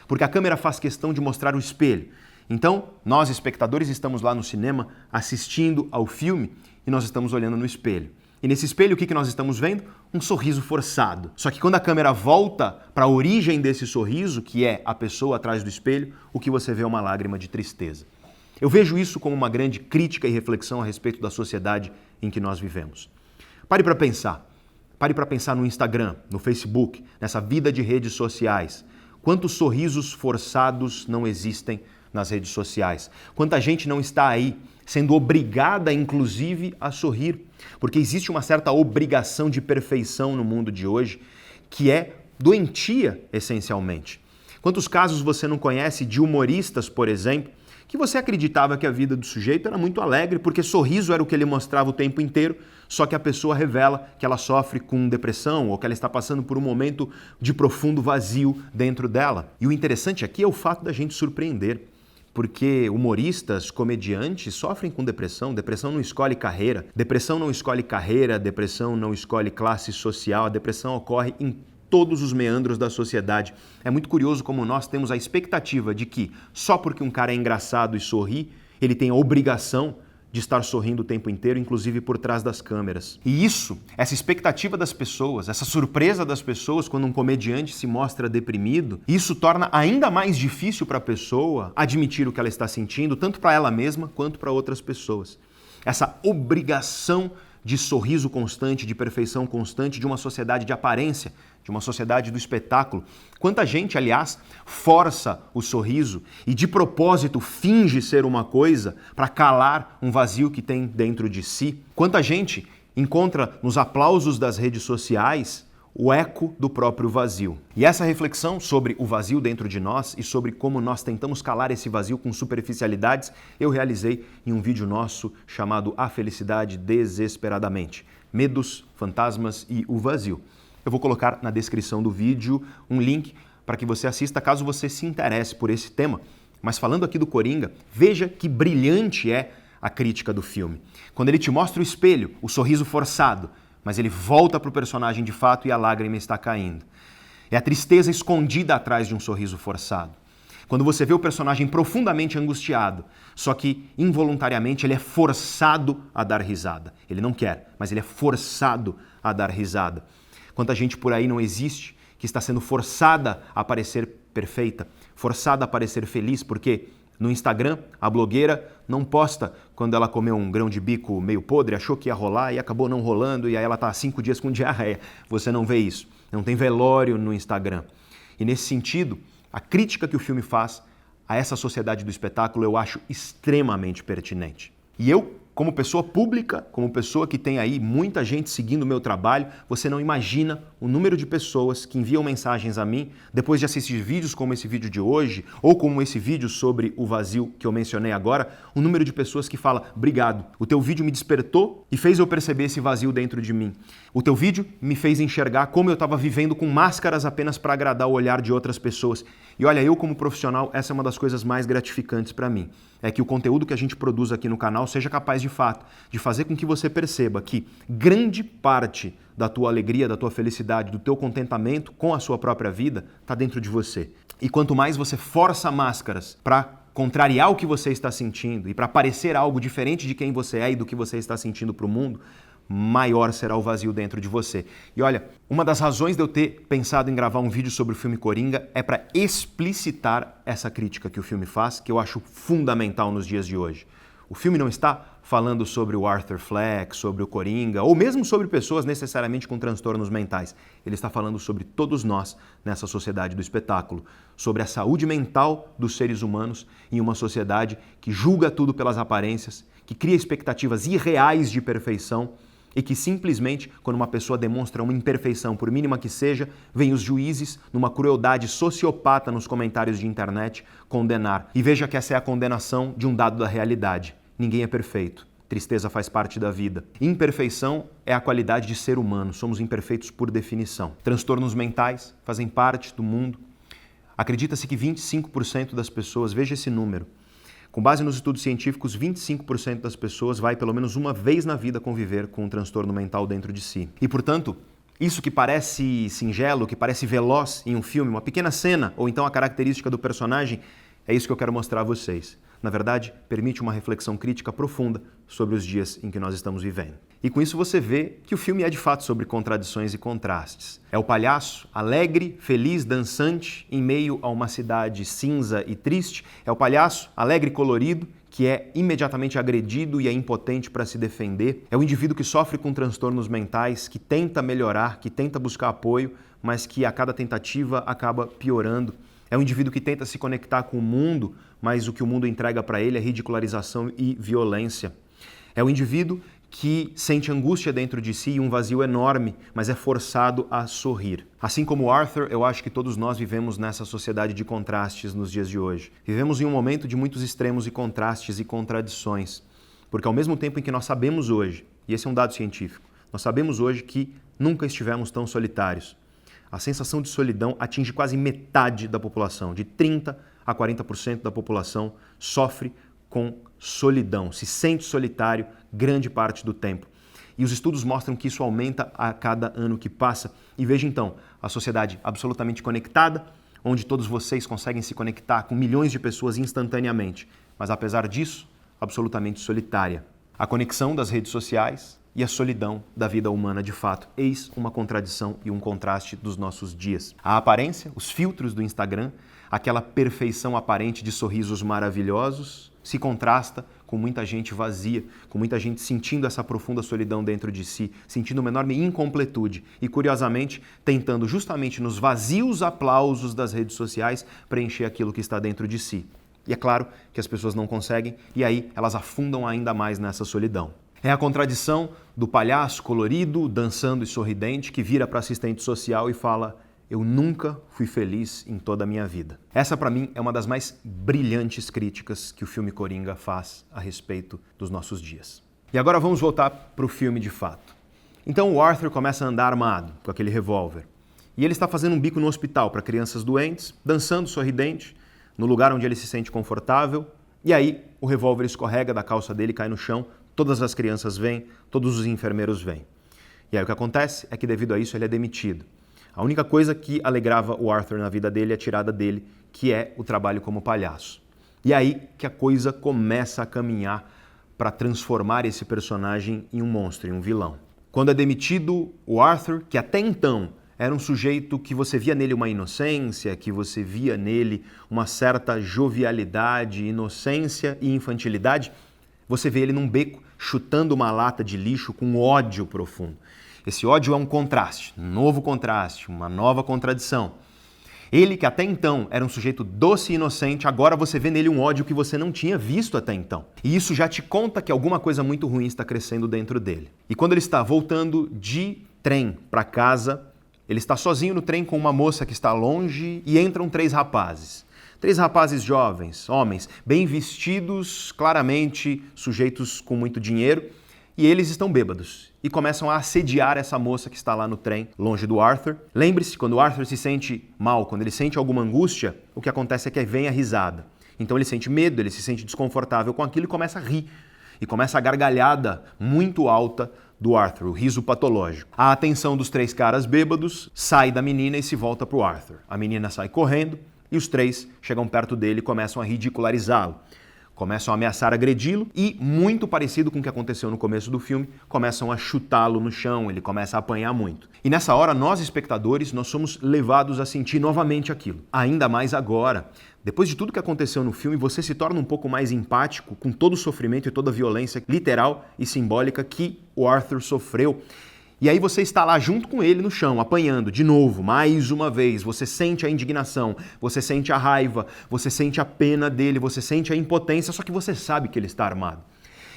Porque a câmera faz questão de mostrar o espelho. Então, nós, espectadores, estamos lá no cinema assistindo ao filme e nós estamos olhando no espelho. E nesse espelho, o que nós estamos vendo? Um sorriso forçado. Só que quando a câmera volta para a origem desse sorriso, que é a pessoa atrás do espelho, o que você vê é uma lágrima de tristeza. Eu vejo isso como uma grande crítica e reflexão a respeito da sociedade em que nós vivemos. Pare para pensar. Pare para pensar no Instagram, no Facebook, nessa vida de redes sociais. Quantos sorrisos forçados não existem nas redes sociais? Quanta gente não está aí sendo obrigada, inclusive, a sorrir? Porque existe uma certa obrigação de perfeição no mundo de hoje que é doentia, essencialmente. Quantos casos você não conhece de humoristas, por exemplo, que você acreditava que a vida do sujeito era muito alegre porque sorriso era o que ele mostrava o tempo inteiro, só que a pessoa revela que ela sofre com depressão ou que ela está passando por um momento de profundo vazio dentro dela. E o interessante aqui é o fato da gente surpreender, porque humoristas, comediantes sofrem com depressão. Depressão não escolhe carreira, depressão não escolhe classe social, a depressão ocorre em todos os meandros da sociedade. É muito curioso como nós temos a expectativa de que só porque um cara é engraçado e sorri, ele tem a obrigação de estar sorrindo o tempo inteiro, inclusive por trás das câmeras. E isso, essa expectativa das pessoas, essa surpresa das pessoas quando um comediante se mostra deprimido, isso torna ainda mais difícil para a pessoa admitir o que ela está sentindo, tanto para ela mesma quanto para outras pessoas. Essa obrigação de sorriso constante, de perfeição constante, de uma sociedade de aparência, de uma sociedade do espetáculo. Quanta gente, aliás, força o sorriso e de propósito finge ser uma coisa para calar um vazio que tem dentro de si. Quanta gente encontra nos aplausos das redes sociais o eco do próprio vazio. E essa reflexão sobre o vazio dentro de nós e sobre como nós tentamos calar esse vazio com superficialidades, eu realizei em um vídeo nosso chamado A Felicidade Desesperadamente. Medos, fantasmas e o vazio. Eu vou colocar na descrição do vídeo um link para que você assista caso você se interesse por esse tema. Mas falando aqui do Coringa, veja que brilhante é a crítica do filme. Quando ele te mostra o espelho, o sorriso forçado, mas ele volta para o personagem de fato e a lágrima está caindo. É a tristeza escondida atrás de um sorriso forçado. Quando você vê o personagem profundamente angustiado, só que involuntariamente ele é forçado a dar risada. Ele não quer, mas ele é forçado a dar risada. Quanta gente por aí não existe que está sendo forçada a parecer perfeita, forçada a parecer feliz, porque no Instagram, a blogueira não posta quando ela comeu um grão de bico meio podre, achou que ia rolar e acabou não rolando e aí ela está há 5 dias com diarreia. Você não vê isso. Não tem velório no Instagram. E nesse sentido, a crítica que o filme faz a essa sociedade do espetáculo eu acho extremamente pertinente. E eu, como pessoa pública, como pessoa que tem aí muita gente seguindo o meu trabalho, você não imagina o número de pessoas que enviam mensagens a mim depois de assistir vídeos como esse vídeo de hoje ou como esse vídeo sobre o vazio que eu mencionei agora, o número de pessoas que fala: obrigado, o teu vídeo me despertou e fez eu perceber esse vazio dentro de mim. O teu vídeo me fez enxergar como eu estava vivendo com máscaras apenas para agradar o olhar de outras pessoas. E olha, eu como profissional, essa é uma das coisas mais gratificantes para mim. É que o conteúdo que a gente produz aqui no canal seja capaz de fato de fazer com que você perceba que grande parte da tua alegria, da tua felicidade, do teu contentamento com a sua própria vida está dentro de você. E quanto mais você força máscaras para contrariar o que você está sentindo e para parecer algo diferente de quem você é e do que você está sentindo para o mundo, maior será o vazio dentro de você. E olha, uma das razões de eu ter pensado em gravar um vídeo sobre o filme Coringa é para explicitar essa crítica que o filme faz, que eu acho fundamental nos dias de hoje. O filme não está falando sobre o Arthur Fleck, sobre o Coringa, ou mesmo sobre pessoas necessariamente com transtornos mentais. Ele está falando sobre todos nós nessa sociedade do espetáculo, sobre a saúde mental dos seres humanos em uma sociedade que julga tudo pelas aparências, que cria expectativas irreais de perfeição e que simplesmente, quando uma pessoa demonstra uma imperfeição, por mínima que seja, vem os juízes, numa crueldade sociopata nos comentários de internet, condenar. E veja que essa é a condenação de um dado da realidade. Ninguém é perfeito. Tristeza faz parte da vida. Imperfeição é a qualidade de ser humano. Somos imperfeitos por definição. Transtornos mentais fazem parte do mundo. Acredita-se que 25% das pessoas, veja esse número, com base nos estudos científicos, 25% das pessoas vai pelo menos uma vez na vida conviver com um transtorno mental dentro de si. E, portanto, isso que parece singelo, que parece veloz em um filme, uma pequena cena, ou então a característica do personagem, É isso que eu quero mostrar a vocês. Na verdade, permite uma reflexão crítica profunda sobre os dias em que nós estamos vivendo. E com isso você vê que o filme é de fato sobre contradições e contrastes. É o palhaço alegre, feliz, dançante, em meio a uma cidade cinza e triste. É o palhaço alegre e colorido, que é imediatamente agredido e é impotente para se defender. É o indivíduo que sofre com transtornos mentais, que tenta melhorar, que tenta buscar apoio, mas que a cada tentativa acaba piorando. É um indivíduo que tenta se conectar com o mundo, mas o que o mundo entrega para ele é ridicularização e violência. É o indivíduo que sente angústia dentro de si e um vazio enorme, mas é forçado a sorrir. Assim como Arthur, eu acho que todos nós vivemos nessa sociedade de contrastes nos dias de hoje. Vivemos em um momento de muitos extremos e contrastes e contradições. Porque ao mesmo tempo em que nós sabemos hoje, e esse é um dado científico, nós sabemos hoje que nunca estivemos tão solitários. A sensação de solidão atinge quase metade da população, de 30% a 40% da população sofre com solidão, se sente solitário grande parte do tempo. E os estudos mostram que isso aumenta a cada ano que passa. E veja então, a sociedade absolutamente conectada, onde todos vocês conseguem se conectar com milhões de pessoas instantaneamente, mas apesar disso, absolutamente solitária. A conexão das redes sociais e a solidão da vida humana de fato. Eis uma contradição e um contraste dos nossos dias. A aparência, os filtros do Instagram, aquela perfeição aparente de sorrisos maravilhosos, se contrasta com muita gente vazia, com muita gente sentindo essa profunda solidão dentro de si, sentindo uma enorme incompletude e, curiosamente, tentando justamente nos vazios aplausos das redes sociais preencher aquilo que está dentro de si. E é claro que as pessoas não conseguem e aí elas afundam ainda mais nessa solidão. É a contradição do palhaço colorido, dançando e sorridente, que vira para assistente social e fala: eu nunca fui feliz em toda a minha vida. Essa, para mim, é uma das mais brilhantes críticas que o filme Coringa faz a respeito dos nossos dias. E agora vamos voltar para o filme de fato. Então o Arthur começa a andar armado, com aquele revólver. E ele está fazendo um bico no hospital para crianças doentes, dançando sorridente, no lugar onde ele se sente confortável. E aí o revólver escorrega da calça dele e cai no chão. Todas as crianças vêm, todos os enfermeiros vêm. E aí o que acontece é que devido a isso ele é demitido. A única coisa que alegrava o Arthur na vida dele é a tirada dele, que é o trabalho como palhaço. E aí que a coisa começa a caminhar para transformar esse personagem em um monstro, em um vilão. Quando é demitido o Arthur, que até então era um sujeito que você via nele uma inocência, que você via nele uma certa jovialidade, inocência e infantilidade, você vê ele num beco chutando uma lata de lixo com ódio profundo. Esse ódio é um contraste, um novo contraste, uma nova contradição. Ele, que até então era um sujeito doce e inocente, agora você vê nele um ódio que você não tinha visto até então. E isso já te conta que alguma coisa muito ruim está crescendo dentro dele. E quando ele está voltando de trem para casa, ele está sozinho no trem com uma moça que está longe e entram 3 rapazes. 3 rapazes jovens, homens, bem vestidos, claramente sujeitos com muito dinheiro, e eles estão bêbados e começam a assediar essa moça que está lá no trem, longe do Arthur. Lembre-se, quando o Arthur se sente mal, quando ele sente alguma angústia, o que acontece é que vem a risada. Então ele sente medo, ele se sente desconfortável com aquilo e começa a rir. E começa a gargalhada muito alta do Arthur, o riso patológico. A atenção dos 3 caras bêbados sai da menina e se volta para o Arthur. A menina sai correndo e os 3 chegam perto dele e começam a ridicularizá-lo. Começam a ameaçar agredi-lo e, muito parecido com o que aconteceu no começo do filme, começam a chutá-lo no chão, ele começa a apanhar muito. E nessa hora, nós espectadores, nós somos levados a sentir novamente aquilo. Ainda mais agora. Depois de tudo que aconteceu no filme, você se torna um pouco mais empático com todo o sofrimento e toda a violência literal e simbólica que o Arthur sofreu. E aí você está lá junto com ele no chão, apanhando, de novo, mais uma vez. Você sente a indignação, você sente a raiva, você sente a pena dele, você sente a impotência, só que você sabe que ele está armado.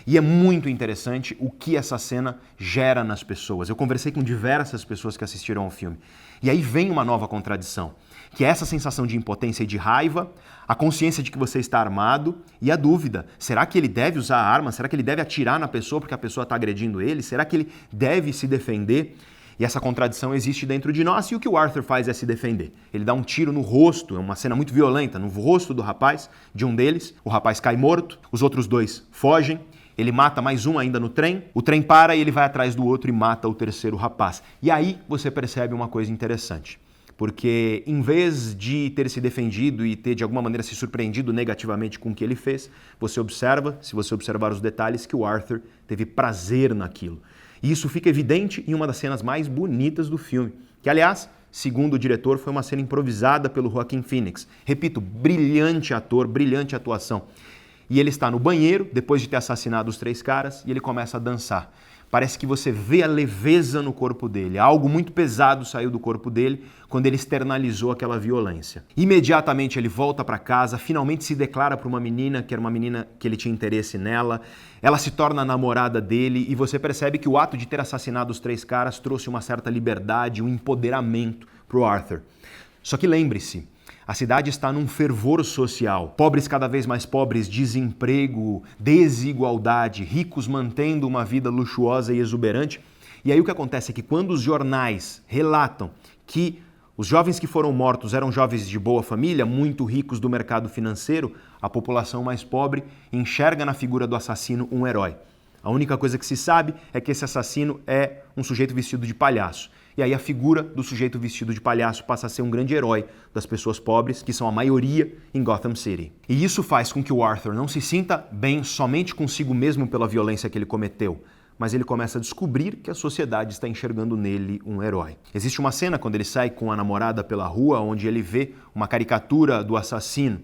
E é muito interessante o que essa cena gera nas pessoas. Eu conversei com diversas pessoas que assistiram ao filme. E aí vem uma nova contradição, que é essa sensação de impotência e de raiva, a consciência de que você está armado e a dúvida. Será que ele deve usar a arma? Será que ele deve atirar na pessoa porque a pessoa está agredindo ele? Será que ele deve se defender? E essa contradição existe dentro de nós e o que o Arthur faz é se defender. Ele dá um tiro no rosto, é uma cena muito violenta, no rosto do rapaz, de um deles. O rapaz cai morto, os outros 2 fogem. Ele mata mais um ainda no trem, o trem para e ele vai atrás do outro e mata o 3º rapaz. E aí você percebe uma coisa interessante. porque em vez de ter se defendido e ter de alguma maneira se surpreendido negativamente com o que ele fez, você observa, se você observar os detalhes, que o Arthur teve prazer naquilo. E isso fica evidente em uma das cenas mais bonitas do filme, que aliás, segundo o diretor, foi uma cena improvisada pelo Joaquin Phoenix. Repito, brilhante ator, brilhante atuação. E ele está no banheiro, depois de ter assassinado os 3 caras, e ele começa a dançar. Parece que você vê a leveza no corpo dele. Algo muito pesado saiu do corpo dele quando ele externalizou aquela violência. Imediatamente ele volta para casa, finalmente se declara para uma menina, que era uma menina que ele tinha interesse nela. Ela se torna a namorada dele e você percebe que o ato de ter assassinado os 3 caras trouxe uma certa liberdade, um empoderamento para o Arthur. Só que lembre-se, a cidade está num fervor social. Pobres cada vez mais pobres, desemprego, desigualdade, ricos mantendo uma vida luxuosa e exuberante. E aí o que acontece é que quando os jornais relatam que os jovens que foram mortos eram jovens de boa família, muito ricos do mercado financeiro, a população mais pobre enxerga na figura do assassino um herói. A única coisa que se sabe é que esse assassino é um sujeito vestido de palhaço. E aí a figura do sujeito vestido de palhaço passa a ser um grande herói das pessoas pobres, que são a maioria em Gotham City. E isso faz com que o Arthur não se sinta bem somente consigo mesmo pela violência que ele cometeu, mas ele começa a descobrir que a sociedade está enxergando nele um herói. Existe uma cena quando ele sai com a namorada pela rua, onde ele vê uma caricatura do assassino,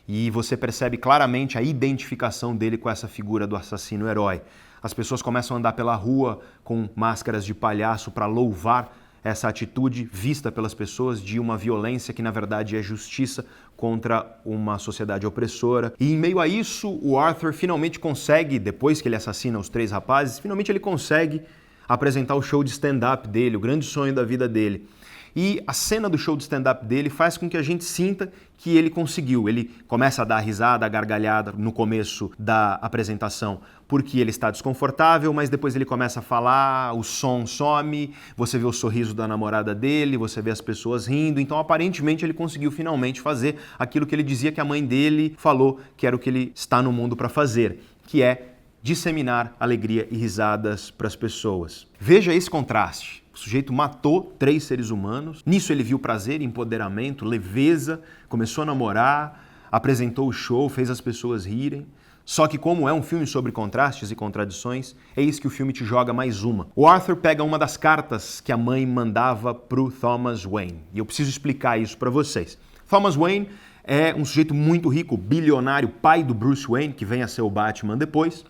e você percebe claramente a identificação dele com essa figura do assassino herói. As pessoas começam a andar pela rua com máscaras de palhaço para louvar essa atitude vista pelas pessoas de uma violência que na verdade é justiça contra uma sociedade opressora. E em meio a isso, o Arthur finalmente consegue, depois que ele assassina os 3 rapazes, finalmente ele consegue apresentar o show de stand-up dele, o grande sonho da vida dele. E a cena do show de stand-up dele faz com que a gente sinta que ele conseguiu. Ele começa a dar risada, a gargalhada no começo da apresentação porque ele está desconfortável, mas depois ele começa a falar, o som some, você vê o sorriso da namorada dele, você vê as pessoas rindo. Então, aparentemente, ele conseguiu finalmente fazer aquilo que ele dizia que a mãe dele falou que era o que ele está no mundo para fazer, que é disseminar alegria e risadas para as pessoas. Veja esse contraste. O sujeito matou 3 seres humanos, nisso ele viu prazer, empoderamento, leveza, começou a namorar, apresentou o show, fez as pessoas rirem. Só que como é um filme sobre contrastes e contradições, é isso que o filme te joga mais uma. O Arthur pega uma das cartas que a mãe mandava pro Thomas Wayne, e eu preciso explicar isso para vocês. Thomas Wayne é um sujeito muito rico, bilionário, pai do Bruce Wayne, que vem a ser o Batman depois.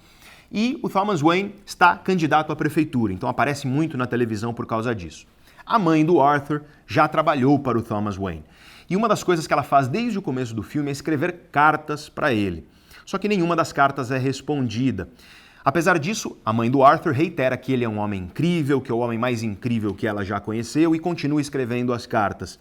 E o Thomas Wayne está candidato à prefeitura, então aparece muito na televisão por causa disso. A mãe do Arthur já trabalhou para o Thomas Wayne. E uma das coisas que ela faz desde o começo do filme é escrever cartas para ele. Só que nenhuma das cartas é respondida. Apesar disso, a mãe do Arthur reitera que ele é um homem incrível, que é o homem mais incrível que ela já conheceu e continua escrevendo as cartas.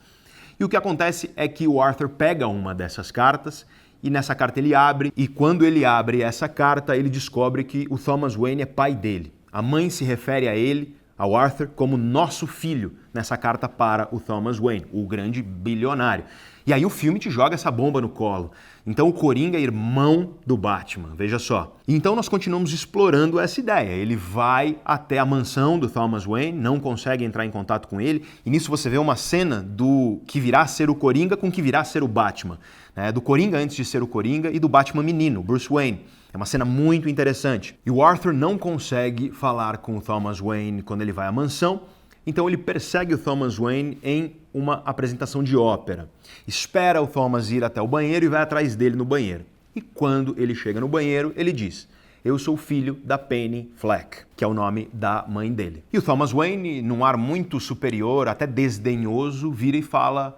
E o que acontece é que o Arthur pega uma dessas cartas e nessa carta ele abre, e quando ele abre essa carta, ele descobre que o Thomas Wayne é pai dele. A mãe se refere a ele, ao Arthur, como nosso filho, nessa carta para o Thomas Wayne, o grande bilionário. E aí o filme te joga essa bomba no colo. Então o Coringa é irmão do Batman, veja só. Então nós continuamos explorando essa ideia. Ele vai até a mansão do Thomas Wayne, não consegue entrar em contato com ele, e nisso você vê uma cena do que virá a ser o Coringa com o que virá a ser o Batman. Né? Do Coringa antes de ser o Coringa e do Batman menino, Bruce Wayne. É uma cena muito interessante. E o Arthur não consegue falar com o Thomas Wayne quando ele vai à mansão, então ele persegue o Thomas Wayne em uma apresentação de ópera. Espera o Thomas ir até o banheiro e vai atrás dele no banheiro. E quando ele chega no banheiro, ele diz: "Eu sou filho da Penny Fleck", que é o nome da mãe dele. E o Thomas Wayne, num ar muito superior, até desdenhoso, vira e fala: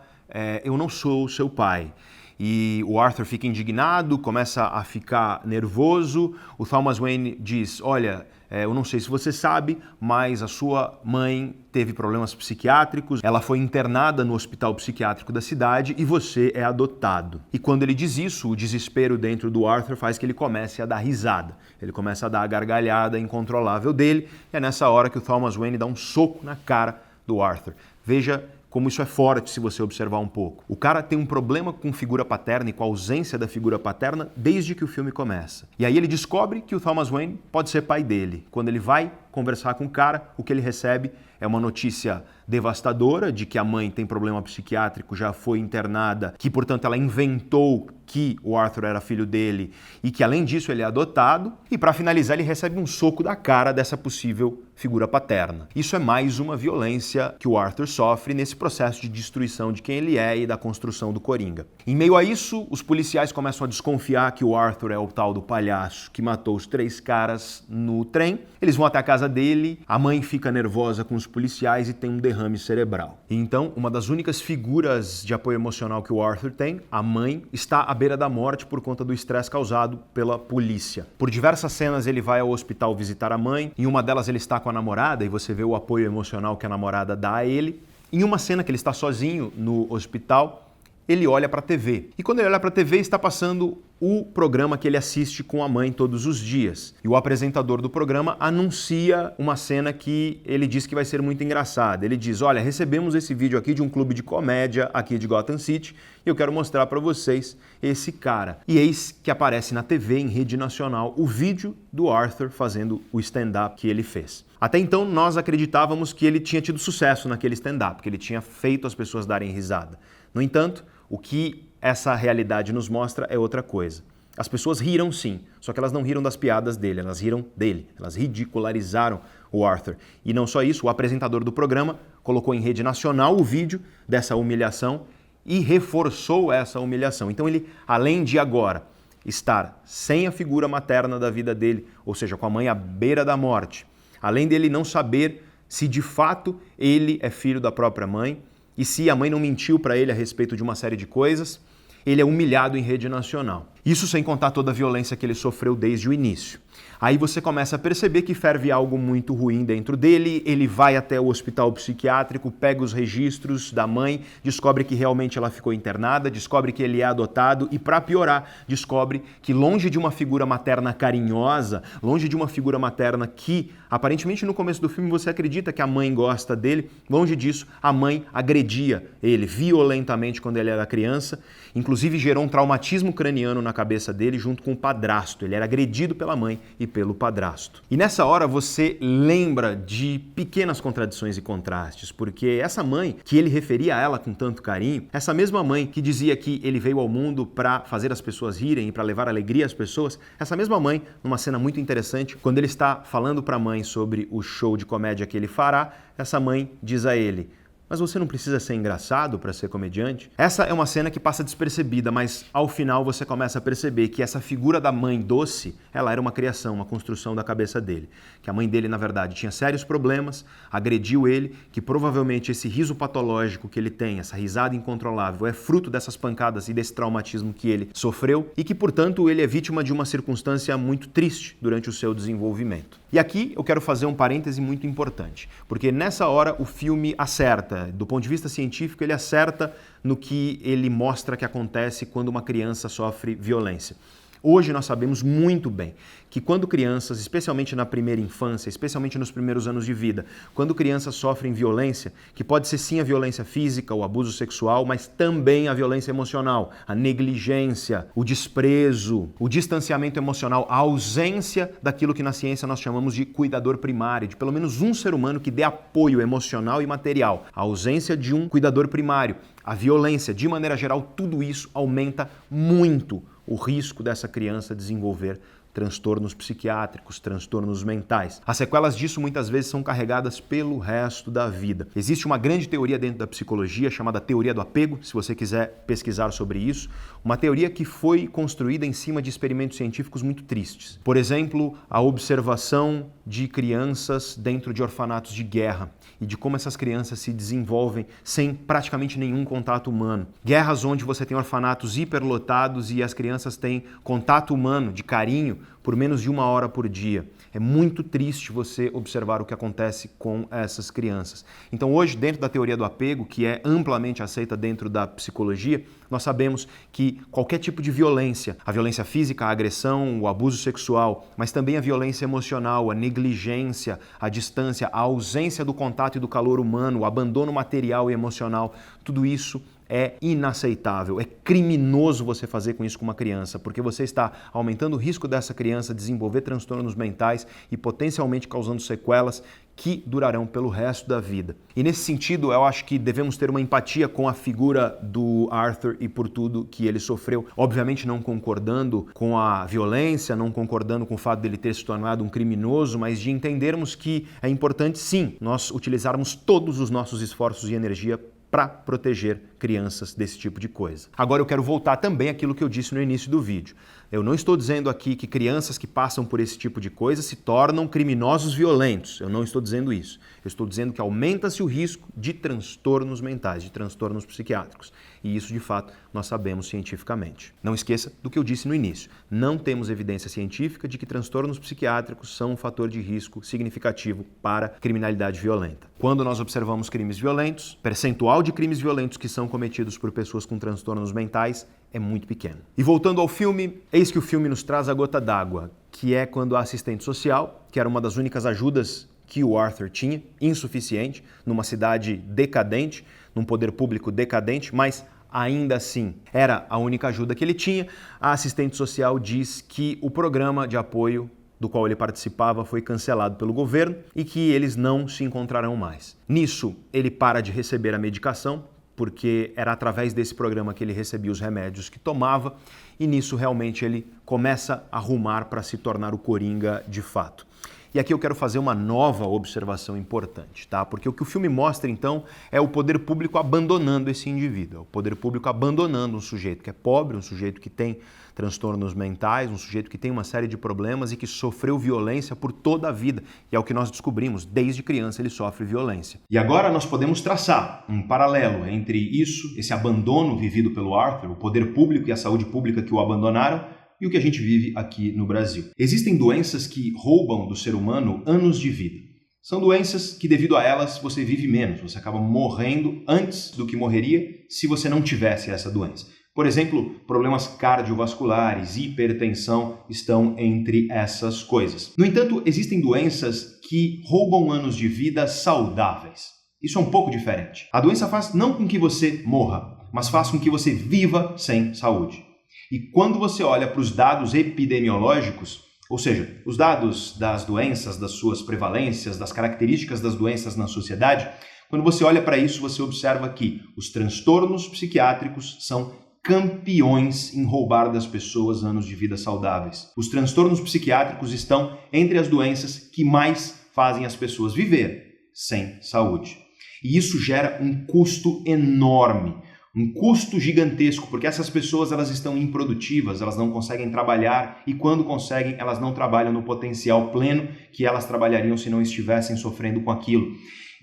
"Eu não sou o seu pai". E o Arthur fica indignado, começa a ficar nervoso. O Thomas Wayne diz: "Olha, eu não sei se você sabe, mas a sua mãe teve problemas psiquiátricos, ela foi internada no hospital psiquiátrico da cidade e você é adotado". E quando ele diz isso, o desespero dentro do Arthur faz que ele comece a dar risada. Ele começa a dar a gargalhada incontrolável dele, e é nessa hora que o Thomas Wayne dá um soco na cara do Arthur. Veja como isso é forte se você observar um pouco. O cara tem um problema com figura paterna e com a ausência da figura paterna desde que o filme começa. E aí ele descobre que o Thomas Wayne pode ser pai dele. Quando ele vai conversar com o cara, o que ele recebe é uma notícia devastadora de que a mãe tem problema psiquiátrico, já foi internada, que, portanto, ela inventou que o Arthur era filho dele e que, além disso, ele é adotado. E, para finalizar, ele recebe um soco da cara dessa possível figura paterna. Isso é mais uma violência que o Arthur sofre nesse processo de destruição de quem ele é e da construção do Coringa. Em meio a isso, os policiais começam a desconfiar que o Arthur é o tal do palhaço que matou os 3 caras no trem. Eles vão até a casa dele, a mãe fica nervosa com os policiais e tem um derrame cerebral. E então, uma das únicas figuras de apoio emocional que o Arthur tem, a mãe, está à beira da morte por conta do estresse causado pela polícia. Por diversas cenas ele vai ao hospital visitar a mãe, em uma delas ele está com a namorada e você vê o apoio emocional que a namorada dá a ele. Em uma cena que ele está sozinho no hospital, ele olha para a TV. E quando ele olha para a TV, está passando o programa que ele assiste com a mãe todos os dias. E o apresentador do programa anuncia uma cena que ele diz que vai ser muito engraçada. Ele diz: olha, recebemos esse vídeo aqui de um clube de comédia aqui de Gotham City e eu quero mostrar para vocês esse cara. E eis que aparece na TV, em rede nacional, o vídeo do Arthur fazendo o stand-up que ele fez. Até então, nós acreditávamos que ele tinha tido sucesso naquele stand-up, que ele tinha feito as pessoas darem risada. No entanto, o que essa realidade nos mostra é outra coisa. As pessoas riram sim, só que elas não riram das piadas dele, elas riram dele. Elas ridicularizaram o Arthur. E não só isso, o apresentador do programa colocou em rede nacional o vídeo dessa humilhação e reforçou essa humilhação. Então ele, além de agora estar sem a figura materna da vida dele, ou seja, com a mãe à beira da morte, além dele não saber se de fato ele é filho da própria mãe, e se a mãe não mentiu para ele a respeito de uma série de coisas, ele é humilhado em rede nacional. Isso sem contar toda a violência que ele sofreu desde o início. Aí você começa a perceber que ferve algo muito ruim dentro dele, ele vai até o hospital psiquiátrico, pega os registros da mãe, descobre que realmente ela ficou internada, descobre que ele é adotado e, para piorar, descobre que longe de uma figura materna carinhosa, longe de uma figura materna que, aparentemente no começo do filme você acredita que a mãe gosta dele, longe disso, a mãe agredia ele violentamente quando ele era criança, inclusive gerou um traumatismo craniano na cabeça dele junto com o padrasto. Ele era agredido pela mãe e pelo padrasto. E nessa hora você lembra de pequenas contradições e contrastes, porque essa mãe que ele referia a ela com tanto carinho, essa mesma mãe que dizia que ele veio ao mundo para fazer as pessoas rirem e para levar alegria às pessoas, essa mesma mãe, numa cena muito interessante, quando ele está falando para a mãe sobre o show de comédia que ele fará, essa mãe diz a ele: mas você não precisa ser engraçado para ser comediante? Essa é uma cena que passa despercebida, mas ao final você começa a perceber que essa figura da mãe doce, ela era uma criação, uma construção da cabeça dele. Que a mãe dele, na verdade, tinha sérios problemas, agrediu ele, que provavelmente esse riso patológico que ele tem, essa risada incontrolável, é fruto dessas pancadas e desse traumatismo que ele sofreu e que, portanto, ele é vítima de uma circunstância muito triste durante o seu desenvolvimento. E aqui eu quero fazer um parêntese muito importante, porque nessa hora o filme acerta. Do ponto de vista científico, ele acerta no que ele mostra que acontece quando uma criança sofre violência. Hoje nós sabemos muito bem que quando crianças, especialmente na primeira infância, especialmente nos primeiros anos de vida, quando crianças sofrem violência, que pode ser sim a violência física, o abuso sexual, mas também a violência emocional, a negligência, o desprezo, o distanciamento emocional, a ausência daquilo que na ciência nós chamamos de cuidador primário, de pelo menos um ser humano que dê apoio emocional e material. A ausência de um cuidador primário, a violência, de maneira geral, tudo isso aumenta muito o risco dessa criança desenvolver transtornos psiquiátricos, transtornos mentais. As sequelas disso muitas vezes são carregadas pelo resto da vida. Existe uma grande teoria dentro da psicologia chamada teoria do apego, se você quiser pesquisar sobre isso, uma teoria que foi construída em cima de experimentos científicos muito tristes. Por exemplo, a observação de crianças dentro de orfanatos de guerra e de como essas crianças se desenvolvem sem praticamente nenhum contato humano. Guerras onde você tem orfanatos hiperlotados e as crianças têm contato humano, de carinho, por menos de 1 hora por dia. É muito triste você observar o que acontece com essas crianças. Então hoje, dentro da teoria do apego, que é amplamente aceita dentro da psicologia, nós sabemos que qualquer tipo de violência, a violência física, a agressão, o abuso sexual, mas também a violência emocional, a negligência, a distância, a ausência do contato e do calor humano, o abandono material e emocional, tudo isso é inaceitável, é criminoso você fazer com isso com uma criança, porque você está aumentando o risco dessa criança desenvolver transtornos mentais e potencialmente causando sequelas que durarão pelo resto da vida. E nesse sentido, eu acho que devemos ter uma empatia com a figura do Arthur e por tudo que ele sofreu. Obviamente não concordando com a violência, não concordando com o fato dele ter se tornado um criminoso, mas de entendermos que é importante sim nós utilizarmos todos os nossos esforços e energia para proteger crianças desse tipo de coisa. Agora eu quero voltar também àquilo que eu disse no início do vídeo. Eu não estou dizendo aqui que crianças que passam por esse tipo de coisa se tornam criminosos violentos. Eu não estou dizendo isso. Eu estou dizendo que aumenta-se o risco de transtornos mentais, de transtornos psiquiátricos. E isso, de fato, nós sabemos cientificamente. Não esqueça do que eu disse no início. Não temos evidência científica de que transtornos psiquiátricos são um fator de risco significativo para criminalidade violenta. Quando nós observamos crimes violentos, percentual de crimes violentos que são cometidos por pessoas com transtornos mentais é muito pequeno. E voltando ao filme, eis que o filme nos traz a gota d'água, que é quando a assistente social, que era uma das únicas ajudas que o Arthur tinha, insuficiente, numa cidade decadente, num poder público decadente, mas ainda assim era a única ajuda que ele tinha, a assistente social diz que o programa de apoio do qual ele participava foi cancelado pelo governo e que eles não se encontrarão mais. Nisso, ele para de receber a medicação, porque era através desse programa que ele recebia os remédios que tomava, e nisso realmente ele começa a rumar para se tornar o Coringa de fato. E aqui eu quero fazer uma nova observação importante, tá? Porque o que o filme mostra, então, é o poder público abandonando esse indivíduo, é o poder público abandonando um sujeito que é pobre, um sujeito que tem transtornos mentais, um sujeito que tem uma série de problemas e que sofreu violência por toda a vida. E é o que nós descobrimos, desde criança ele sofre violência. E agora nós podemos traçar um paralelo entre isso, esse abandono vivido pelo Arthur, o poder público e a saúde pública que o abandonaram, e o que a gente vive aqui no Brasil. Existem doenças que roubam do ser humano anos de vida. São doenças que, devido a elas, você vive menos, você acaba morrendo antes do que morreria se você não tivesse essa doença. Por exemplo, problemas cardiovasculares, hipertensão estão entre essas coisas. No entanto, existem doenças que roubam anos de vida saudáveis. Isso é um pouco diferente. A doença faz não com que você morra, mas faz com que você viva sem saúde. E quando você olha para os dados epidemiológicos, ou seja, os dados das doenças, das suas prevalências, das características das doenças na sociedade, quando você olha para isso, você observa que os transtornos psiquiátricos são campeões em roubar das pessoas anos de vida saudáveis. Os transtornos psiquiátricos estão entre as doenças que mais fazem as pessoas viver sem saúde. E isso gera um custo enorme. Um custo gigantesco, porque essas pessoas elas estão improdutivas, elas não conseguem trabalhar e quando conseguem, elas não trabalham no potencial pleno que elas trabalhariam se não estivessem sofrendo com aquilo.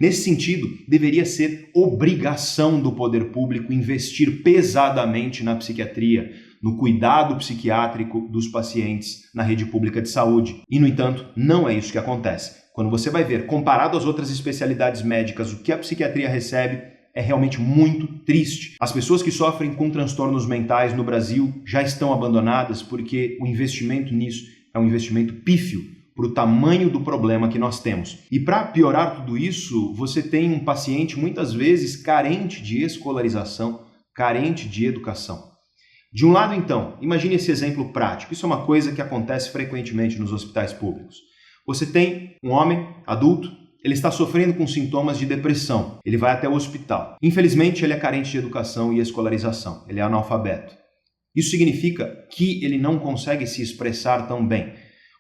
Nesse sentido, deveria ser obrigação do poder público investir pesadamente na psiquiatria, no cuidado psiquiátrico dos pacientes na rede pública de saúde. E, no entanto, não é isso que acontece. Quando você vai ver, comparado às outras especialidades médicas, o que a psiquiatria recebe, é realmente muito triste. As pessoas que sofrem com transtornos mentais no Brasil já estão abandonadas porque o investimento nisso é um investimento pífio para o tamanho do problema que nós temos. E para piorar tudo isso, você tem um paciente muitas vezes carente de escolarização, carente de educação. De um lado, então, imagine esse exemplo prático. Isso é uma coisa que acontece frequentemente nos hospitais públicos. Você tem um homem adulto, ele está sofrendo com sintomas de depressão. Ele vai até o hospital. Infelizmente, ele é carente de educação e escolarização. Ele é analfabeto. Isso significa que ele não consegue se expressar tão bem.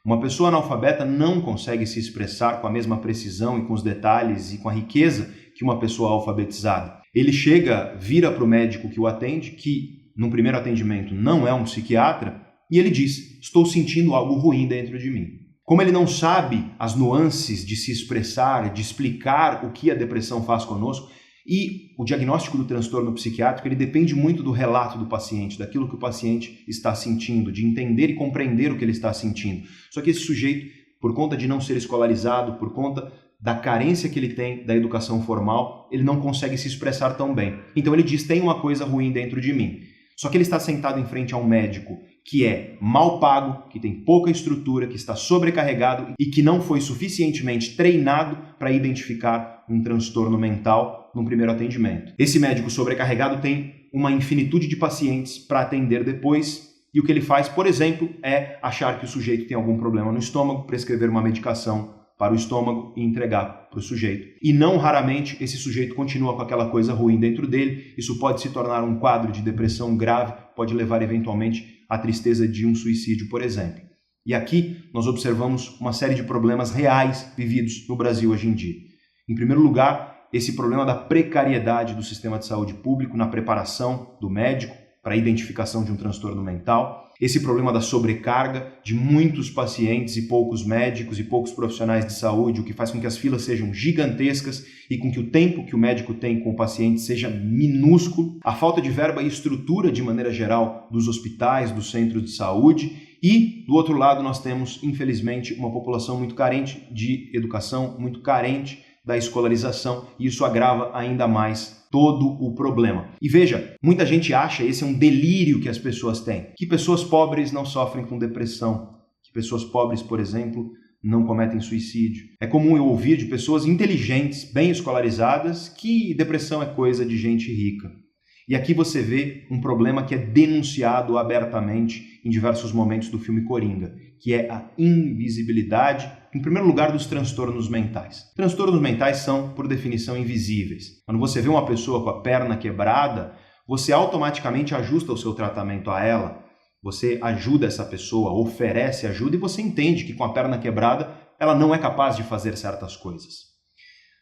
Uma pessoa analfabeta não consegue se expressar com a mesma precisão e com os detalhes e com a riqueza que uma pessoa alfabetizada. Ele chega, vira para o médico que o atende, que num primeiro atendimento não é um psiquiatra, e ele diz: estou sentindo algo ruim dentro de mim. Como ele não sabe as nuances de se expressar, de explicar o que a depressão faz conosco, e o diagnóstico do transtorno psiquiátrico ele depende muito do relato do paciente, daquilo que o paciente está sentindo, de entender e compreender o que ele está sentindo. Só que esse sujeito, por conta de não ser escolarizado, por conta da carência que ele tem da educação formal, ele não consegue se expressar tão bem. Então ele diz: tem uma coisa ruim dentro de mim. Só que ele está sentado em frente a um médico que é mal pago, que tem pouca estrutura, que está sobrecarregado e que não foi suficientemente treinado para identificar um transtorno mental no primeiro atendimento. Esse médico sobrecarregado tem uma infinitude de pacientes para atender depois e o que ele faz, por exemplo, é achar que o sujeito tem algum problema no estômago, prescrever uma medicação para o estômago e entregar para o sujeito. E não raramente esse sujeito continua com aquela coisa ruim dentro dele, isso pode se tornar um quadro de depressão grave, pode levar eventualmente à tristeza de um suicídio, por exemplo. E aqui nós observamos uma série de problemas reais vividos no Brasil hoje em dia. Em primeiro lugar, esse problema da precariedade do sistema de saúde público na preparação do médico para a identificação de um transtorno mental, esse problema da sobrecarga de muitos pacientes e poucos médicos e poucos profissionais de saúde, o que faz com que as filas sejam gigantescas e com que o tempo que o médico tem com o paciente seja minúsculo, a falta de verba e estrutura de maneira geral dos hospitais, dos centros de saúde e, do outro lado, nós temos, infelizmente, uma população muito carente de educação, muito carente da escolarização e isso agrava ainda mais todo o problema. E veja, muita gente acha, esse é um delírio que as pessoas têm, que pessoas pobres não sofrem com depressão, que pessoas pobres, por exemplo, não cometem suicídio. É comum eu ouvir de pessoas inteligentes, bem escolarizadas, que depressão é coisa de gente rica. E aqui você vê um problema que é denunciado abertamente em diversos momentos do filme Coringa, que é a invisibilidade, em primeiro lugar, dos transtornos mentais. Transtornos mentais são, por definição, invisíveis. Quando você vê uma pessoa com a perna quebrada, você automaticamente ajusta o seu tratamento a ela, você ajuda essa pessoa, oferece ajuda e você entende que com a perna quebrada ela não é capaz de fazer certas coisas.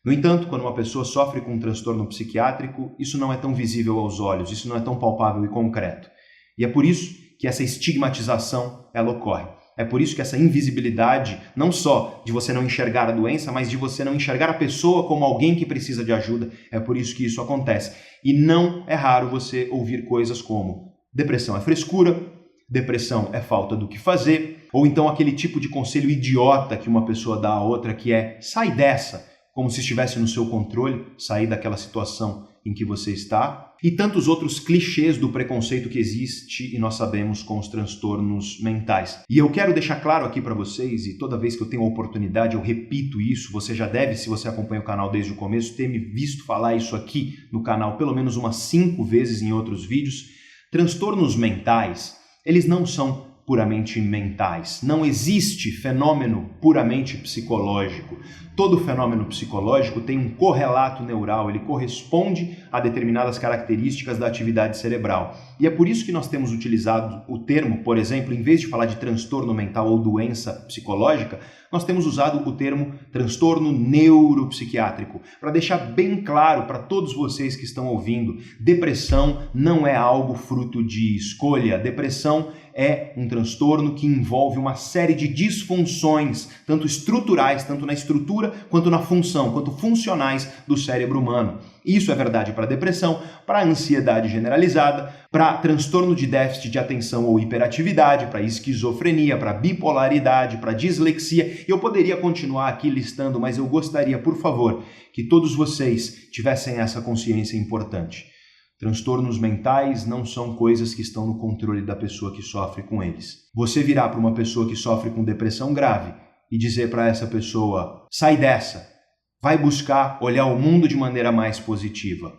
No entanto, quando uma pessoa sofre com um transtorno psiquiátrico, isso não é tão visível aos olhos, isso não é tão palpável e concreto. E é por isso que essa estigmatização ela ocorre. É por isso que essa invisibilidade, não só de você não enxergar a doença, mas de você não enxergar a pessoa como alguém que precisa de ajuda, é por isso que isso acontece. E não é raro você ouvir coisas como depressão é frescura, depressão é falta do que fazer, ou então aquele tipo de conselho idiota que uma pessoa dá a outra que é sai dessa, como se estivesse no seu controle, sair daquela situação em que você está, e tantos outros clichês do preconceito que existe e nós sabemos com os transtornos mentais. E eu quero deixar claro aqui para vocês, e toda vez que eu tenho a oportunidade eu repito isso, você já deve, se você acompanha o canal desde o começo, ter me visto falar isso aqui no canal pelo menos umas 5 vezes em outros vídeos. Transtornos mentais, eles não são puramente mentais. Não existe fenômeno puramente psicológico. Todo fenômeno psicológico tem um correlato neural, ele corresponde a determinadas características da atividade cerebral. E é por isso que nós temos utilizado o termo, por exemplo, em vez de falar de transtorno mental ou doença psicológica, nós temos usado o termo transtorno neuropsiquiátrico, para deixar bem claro para todos vocês que estão ouvindo, depressão não é algo fruto de escolha, depressão é um transtorno que envolve uma série de disfunções, tanto estruturais, tanto na estrutura quanto na função, quanto funcionais do cérebro humano. Isso é verdade para a depressão, para a ansiedade generalizada, para transtorno de déficit de atenção ou hiperatividade, para esquizofrenia, para bipolaridade, para dislexia. E eu poderia continuar aqui listando, mas eu gostaria, por favor, que todos vocês tivessem essa consciência importante. Transtornos mentais não são coisas que estão no controle da pessoa que sofre com eles. Você virar para uma pessoa que sofre com depressão grave e dizer para essa pessoa, sai dessa, vai buscar olhar o mundo de maneira mais positiva.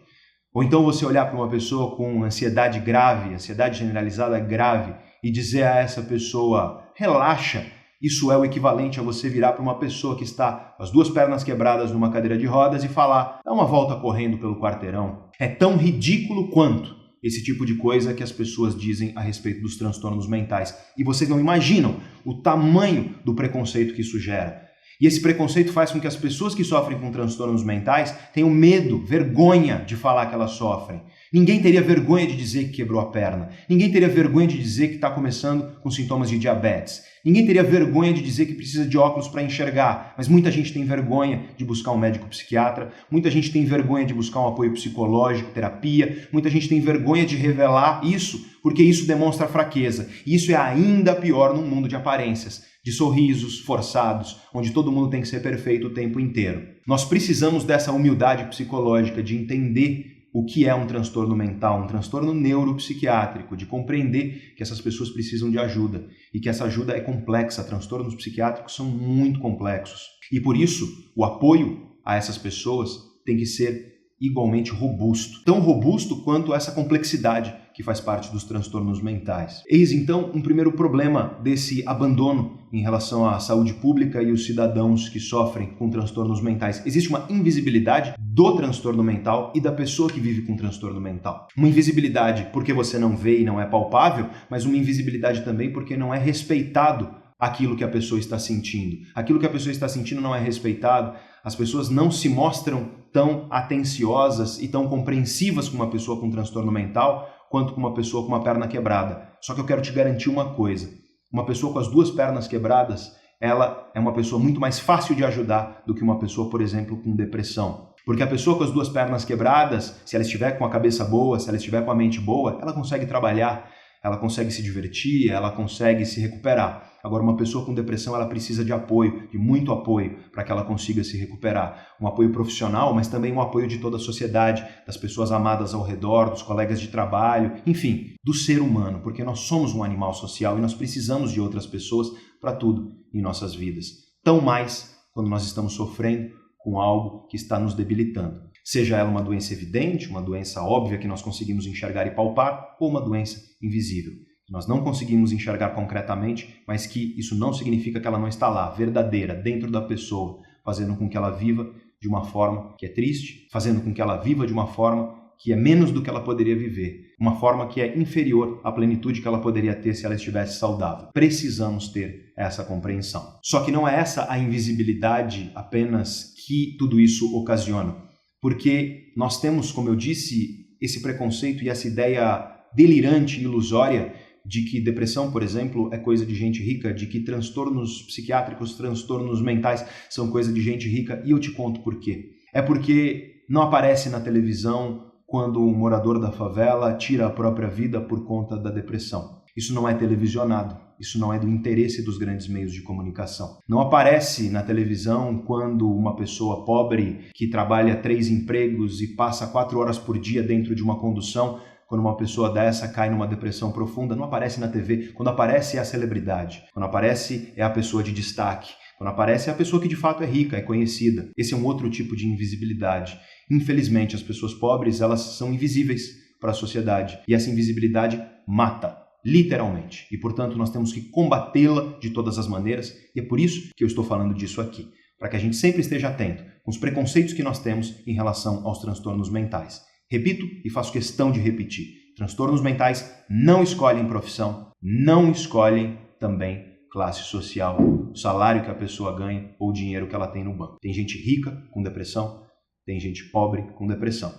Ou então você olhar para uma pessoa com ansiedade grave, ansiedade generalizada grave, e dizer a essa pessoa, relaxa. Isso é o equivalente a você virar para uma pessoa que está com as 2 pernas quebradas numa cadeira de rodas e falar, dá uma volta correndo pelo quarteirão. É tão ridículo quanto esse tipo de coisa que as pessoas dizem a respeito dos transtornos mentais. E vocês não imaginam o tamanho do preconceito que isso gera. E esse preconceito faz com que as pessoas que sofrem com transtornos mentais tenham medo, vergonha de falar que elas sofrem. Ninguém teria vergonha de dizer que quebrou a perna. Ninguém teria vergonha de dizer que está começando com sintomas de diabetes. Ninguém teria vergonha de dizer que precisa de óculos para enxergar. Mas muita gente tem vergonha de buscar um médico psiquiatra. Muita gente tem vergonha de buscar um apoio psicológico, terapia. Muita gente tem vergonha de revelar isso, porque isso demonstra fraqueza. E isso é ainda pior num mundo de aparências, de sorrisos forçados, onde todo mundo tem que ser perfeito o tempo inteiro. Nós precisamos dessa humildade psicológica de entender o que é um transtorno mental, um transtorno neuropsiquiátrico, de compreender que essas pessoas precisam de ajuda e que essa ajuda é complexa. Transtornos psiquiátricos são muito complexos e por isso o apoio a essas pessoas tem que ser igualmente robusto, tão robusto quanto essa complexidade que faz parte dos transtornos mentais. Eis então um primeiro problema desse abandono em relação à saúde pública e os cidadãos que sofrem com transtornos mentais. Existe uma invisibilidade do transtorno mental e da pessoa que vive com transtorno mental. Uma invisibilidade porque você não vê e não é palpável, mas uma invisibilidade também porque não é respeitado aquilo que a pessoa está sentindo. Aquilo que a pessoa está sentindo não é respeitado. As pessoas não se mostram tão atenciosas e tão compreensivas com uma pessoa com transtorno mental quanto com uma pessoa com uma perna quebrada. Só que eu quero te garantir uma coisa. Uma pessoa com as duas pernas quebradas, ela é uma pessoa muito mais fácil de ajudar do que uma pessoa, por exemplo, com depressão. Porque a pessoa com as duas pernas quebradas, se ela estiver com a cabeça boa, se ela estiver com a mente boa, ela consegue trabalhar, ela consegue se divertir, ela consegue se recuperar. Agora, uma pessoa com depressão, ela precisa de apoio, de muito apoio, para que ela consiga se recuperar. Um apoio profissional, mas também um apoio de toda a sociedade, das pessoas amadas ao redor, dos colegas de trabalho, enfim, do ser humano, porque nós somos um animal social e nós precisamos de outras pessoas para tudo em nossas vidas. Tão mais quando nós estamos sofrendo com algo que está nos debilitando. Seja ela uma doença evidente, uma doença óbvia que nós conseguimos enxergar e palpar, ou uma doença invisível, que nós não conseguimos enxergar concretamente, mas que isso não significa que ela não está lá, verdadeira, dentro da pessoa, fazendo com que ela viva de uma forma que é triste, fazendo com que ela viva de uma forma que é menos do que ela poderia viver, uma forma que é inferior à plenitude que ela poderia ter se ela estivesse saudável. Precisamos ter essa compreensão. Só que não é essa a invisibilidade apenas que tudo isso ocasiona, porque nós temos, como eu disse, esse preconceito e essa ideia delirante e ilusória de que depressão, por exemplo, é coisa de gente rica, de que transtornos psiquiátricos, transtornos mentais são coisa de gente rica, e eu te conto por quê. É porque não aparece na televisão quando um morador da favela tira a própria vida por conta da depressão. Isso não é televisionado, isso não é do interesse dos grandes meios de comunicação. Não aparece na televisão quando uma pessoa pobre que trabalha 3 empregos e passa 4 horas por dia dentro de uma condução, quando uma pessoa dessa cai numa depressão profunda. Não aparece na TV. Quando aparece é a celebridade. Quando aparece é a pessoa de destaque. Quando aparece é a pessoa que de fato é rica, é conhecida. Esse é um outro tipo de invisibilidade. Infelizmente, as pessoas pobres, elas são invisíveis para a sociedade. E essa invisibilidade mata, literalmente. E, portanto, nós temos que combatê-la de todas as maneiras. E é por isso que eu estou falando disso aqui. Para que a gente sempre esteja atento com os preconceitos que nós temos em relação aos transtornos mentais. Repito e faço questão de repetir. Transtornos mentais não escolhem profissão, não escolhem também classe social, o salário que a pessoa ganha ou o dinheiro que ela tem no banco. Tem gente rica com depressão, tem gente pobre com depressão.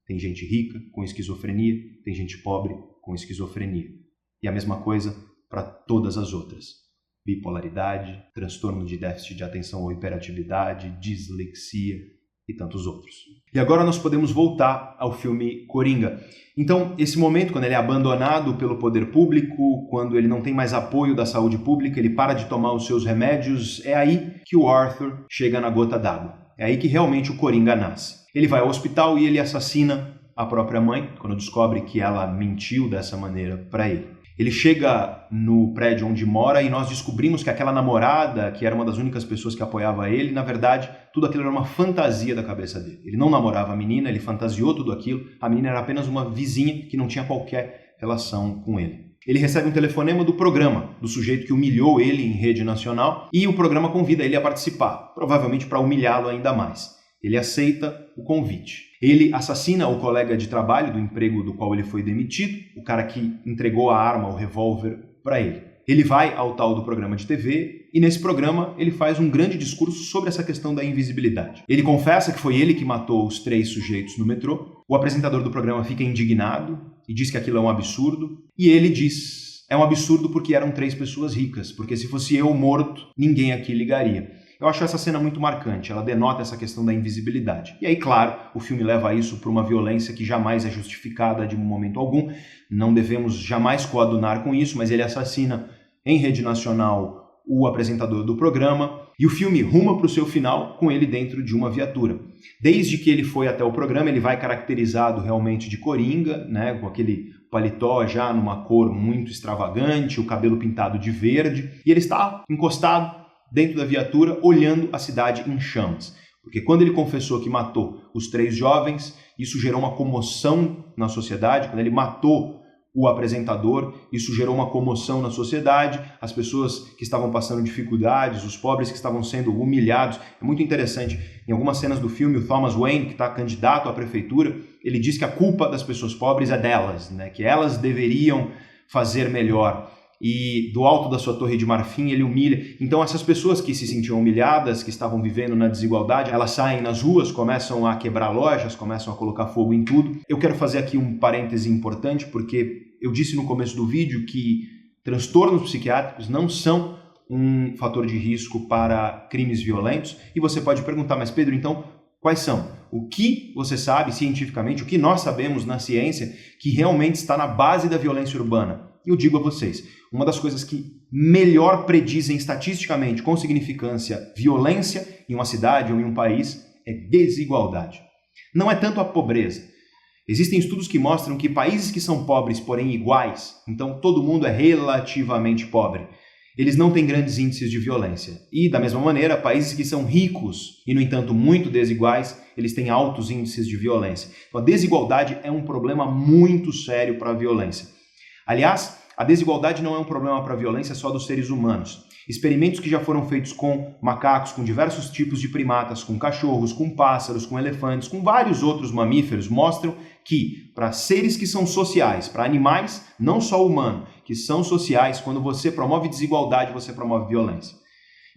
Tem gente rica com esquizofrenia, tem gente pobre com esquizofrenia. E a mesma coisa para todas as outras. Bipolaridade, transtorno de déficit de atenção ou hiperatividade, dislexia e tantos outros. E agora nós podemos voltar ao filme Coringa. Então, esse momento, quando ele é abandonado pelo poder público, quando ele não tem mais apoio da saúde pública, ele para de tomar os seus remédios, é aí que o Arthur chega na gota d'água. É aí que realmente o Coringa nasce. Ele vai ao hospital e ele assassina a própria mãe, quando descobre que ela mentiu dessa maneira para ele. Ele chega no prédio onde mora e nós descobrimos que aquela namorada, que era uma das únicas pessoas que apoiava ele, na verdade, tudo aquilo era uma fantasia da cabeça dele. Ele não namorava a menina, ele fantasiou tudo aquilo. A menina era apenas uma vizinha que não tinha qualquer relação com ele. Ele recebe um telefonema do programa, do sujeito que humilhou ele em rede nacional, e o programa convida ele a participar, provavelmente para humilhá-lo ainda mais. Ele aceita o convite. Ele assassina o colega de trabalho do emprego do qual ele foi demitido, o cara que entregou a arma, o revólver, para ele. Ele vai ao tal do programa de TV e nesse programa ele faz um grande discurso sobre essa questão da invisibilidade. Ele confessa que foi ele que matou os 3 sujeitos no metrô. O apresentador do programa fica indignado e diz que aquilo é um absurdo. E ele diz, é um absurdo porque eram 3 pessoas ricas, porque se fosse eu morto, ninguém aqui ligaria. Eu acho essa cena muito marcante, ela denota essa questão da invisibilidade. E aí, claro, o filme leva isso para uma violência que jamais é justificada de momento algum, não devemos jamais coadunar com isso, mas ele assassina em rede nacional o apresentador do programa, E o filme ruma para o seu final com ele dentro de uma viatura. Desde que ele foi até o programa, ele vai caracterizado realmente de coringa, né, com aquele paletó já numa cor muito extravagante, o cabelo pintado de verde, e ele está encostado dentro da viatura olhando a cidade em chamas. Porque quando ele confessou que matou os 3 jovens, isso gerou uma comoção na sociedade. Quando ele matou o apresentador, isso gerou uma comoção na sociedade, as pessoas que estavam passando dificuldades, os pobres que estavam sendo humilhados. É muito interessante, em algumas cenas do filme, o Thomas Wayne, que está candidato à prefeitura, ele diz que a culpa das pessoas pobres é delas, né? Que elas deveriam fazer melhor. E do alto da sua torre de marfim ele humilha. Então essas pessoas que se sentiam humilhadas, que estavam vivendo na desigualdade, elas saem nas ruas, começam a quebrar lojas, começam a colocar fogo em tudo. Eu quero fazer aqui um parêntese importante, porque eu disse no começo do vídeo que transtornos psiquiátricos não são um fator de risco para crimes violentos. E você pode perguntar, mas Pedro, então quais são? O que você sabe cientificamente, o que nós sabemos na ciência que realmente está na base da violência urbana? E eu digo a vocês, uma das coisas que melhor predizem estatisticamente com significância violência em uma cidade ou em um país é desigualdade. Não é tanto a pobreza. Existem estudos que mostram que países que são pobres, porém iguais, então todo mundo é relativamente pobre, eles não têm grandes índices de violência. E, da mesma maneira, países que são ricos e, no entanto, muito desiguais, eles têm altos índices de violência. Então, a desigualdade é um problema muito sério para a violência. Aliás, a desigualdade não é um problema para a violência só dos seres humanos. Experimentos que já foram feitos com macacos, com diversos tipos de primatas, com cachorros, com pássaros, com elefantes, com vários outros mamíferos, mostram que para seres que são sociais, para animais, não só humanos, que são sociais, quando você promove desigualdade, você promove violência.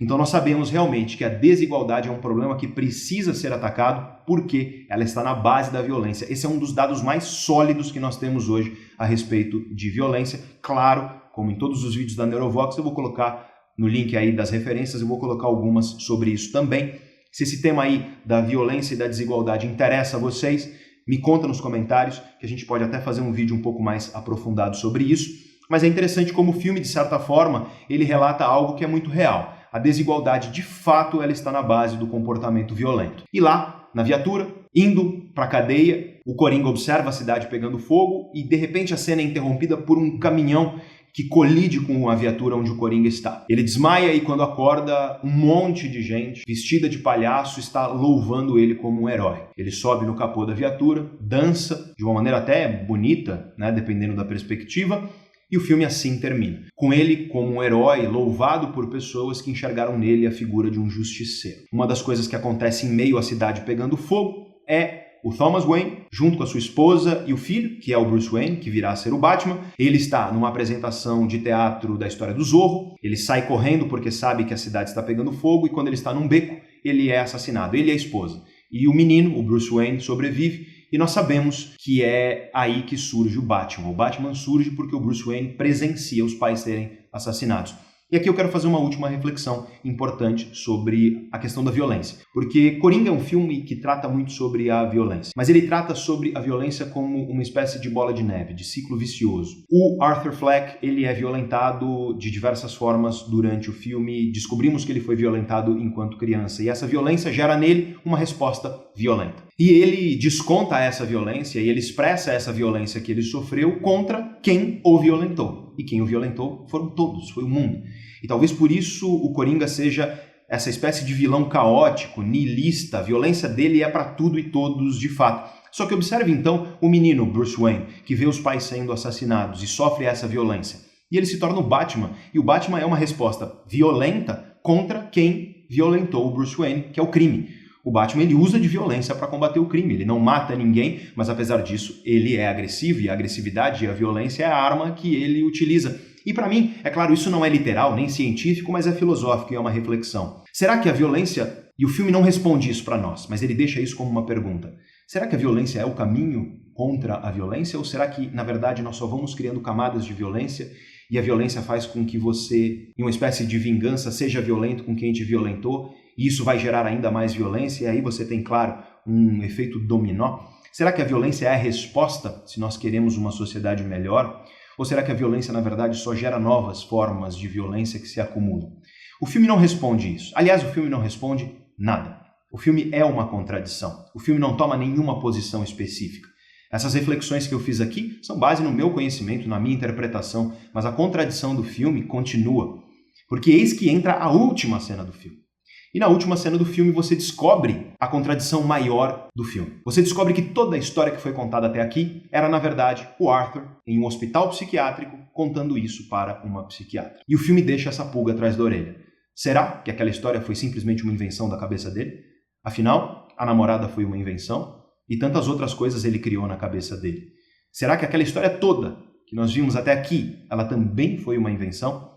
Então nós sabemos realmente que a desigualdade é um problema que precisa ser atacado porque ela está na base da violência. Esse é um dos dados mais sólidos que nós temos hoje a respeito de violência. Claro, como em todos os vídeos da Neurovox, eu vou colocar no link aí das referências, eu vou colocar algumas sobre isso também. Se esse tema aí da violência e da desigualdade interessa a vocês, me conta nos comentários que a gente pode até fazer um vídeo um pouco mais aprofundado sobre isso. Mas é interessante como o filme, de certa forma, ele relata algo que é muito real. A desigualdade, de fato, ela está na base do comportamento violento. E lá, na viatura, indo para a cadeia, o Coringa observa a cidade pegando fogo e, de repente, a cena é interrompida por um caminhão que colide com a viatura onde o Coringa está. Ele desmaia e, quando acorda, um monte de gente vestida de palhaço está louvando ele como um herói. Ele sobe no capô da viatura, dança de uma maneira até bonita, né, dependendo da perspectiva, e o filme assim termina, com ele como um herói louvado por pessoas que enxergaram nele a figura de um justiceiro. Uma das coisas que acontece em meio à cidade pegando fogo é o Thomas Wayne, junto com a sua esposa e o filho, que é o Bruce Wayne, que virá a ser o Batman. Ele está numa apresentação de teatro da história do Zorro, ele sai correndo porque sabe que a cidade está pegando fogo e quando ele está num beco, ele é assassinado, ele e a esposa. E o menino, o Bruce Wayne, sobrevive. E nós sabemos que é aí que surge o Batman. O Batman surge porque o Bruce Wayne presencia os pais serem assassinados. E aqui eu quero fazer uma última reflexão importante sobre a questão da violência. Porque Coringa é um filme que trata muito sobre a violência. Mas ele trata sobre a violência como uma espécie de bola de neve, de ciclo vicioso. O Arthur Fleck, ele é violentado de diversas formas durante o filme. Descobrimos que ele foi violentado enquanto criança. E essa violência gera nele uma resposta violenta. E ele desconta essa violência e ele expressa essa violência que ele sofreu contra quem o violentou. E quem o violentou foram todos, foi o mundo. E talvez por isso o Coringa seja essa espécie de vilão caótico, niilista. A violência dele é para tudo e todos de fato. Só que observe então o menino Bruce Wayne, que vê os pais sendo assassinados e sofre essa violência. E ele se torna o Batman. E o Batman é uma resposta violenta contra quem violentou o Bruce Wayne, que é o crime. O Batman ele usa de violência para combater o crime, ele não mata ninguém, mas apesar disso ele é agressivo e a agressividade e a violência é a arma que ele utiliza. E para mim, é claro, isso não é literal nem científico, mas é filosófico e é uma reflexão. Será que a violência, e o filme não responde isso para nós, mas ele deixa isso como uma pergunta, será que a violência é o caminho contra a violência ou será que na verdade nós só vamos criando camadas de violência e a violência faz com que você, em uma espécie de vingança, seja violento com quem te violentou? E isso vai gerar ainda mais violência, e aí você tem, claro, um efeito dominó. Será que a violência é a resposta se nós queremos uma sociedade melhor? Ou será que a violência, na verdade, só gera novas formas de violência que se acumulam? O filme não responde isso. Aliás, o filme não responde nada. O filme é uma contradição. O filme não toma nenhuma posição específica. Essas reflexões que eu fiz aqui são base no meu conhecimento, na minha interpretação, mas a contradição do filme continua. Porque eis que entra a última cena do filme. E na última cena do filme você descobre a contradição maior do filme. Você descobre que toda a história que foi contada até aqui era, na verdade, o Arthur em um hospital psiquiátrico contando isso para uma psiquiatra. E o filme deixa essa pulga atrás da orelha. Será que aquela história foi simplesmente uma invenção da cabeça dele? Afinal, a namorada foi uma invenção e tantas outras coisas ele criou na cabeça dele. Será que aquela história toda que nós vimos até aqui, ela também foi uma invenção?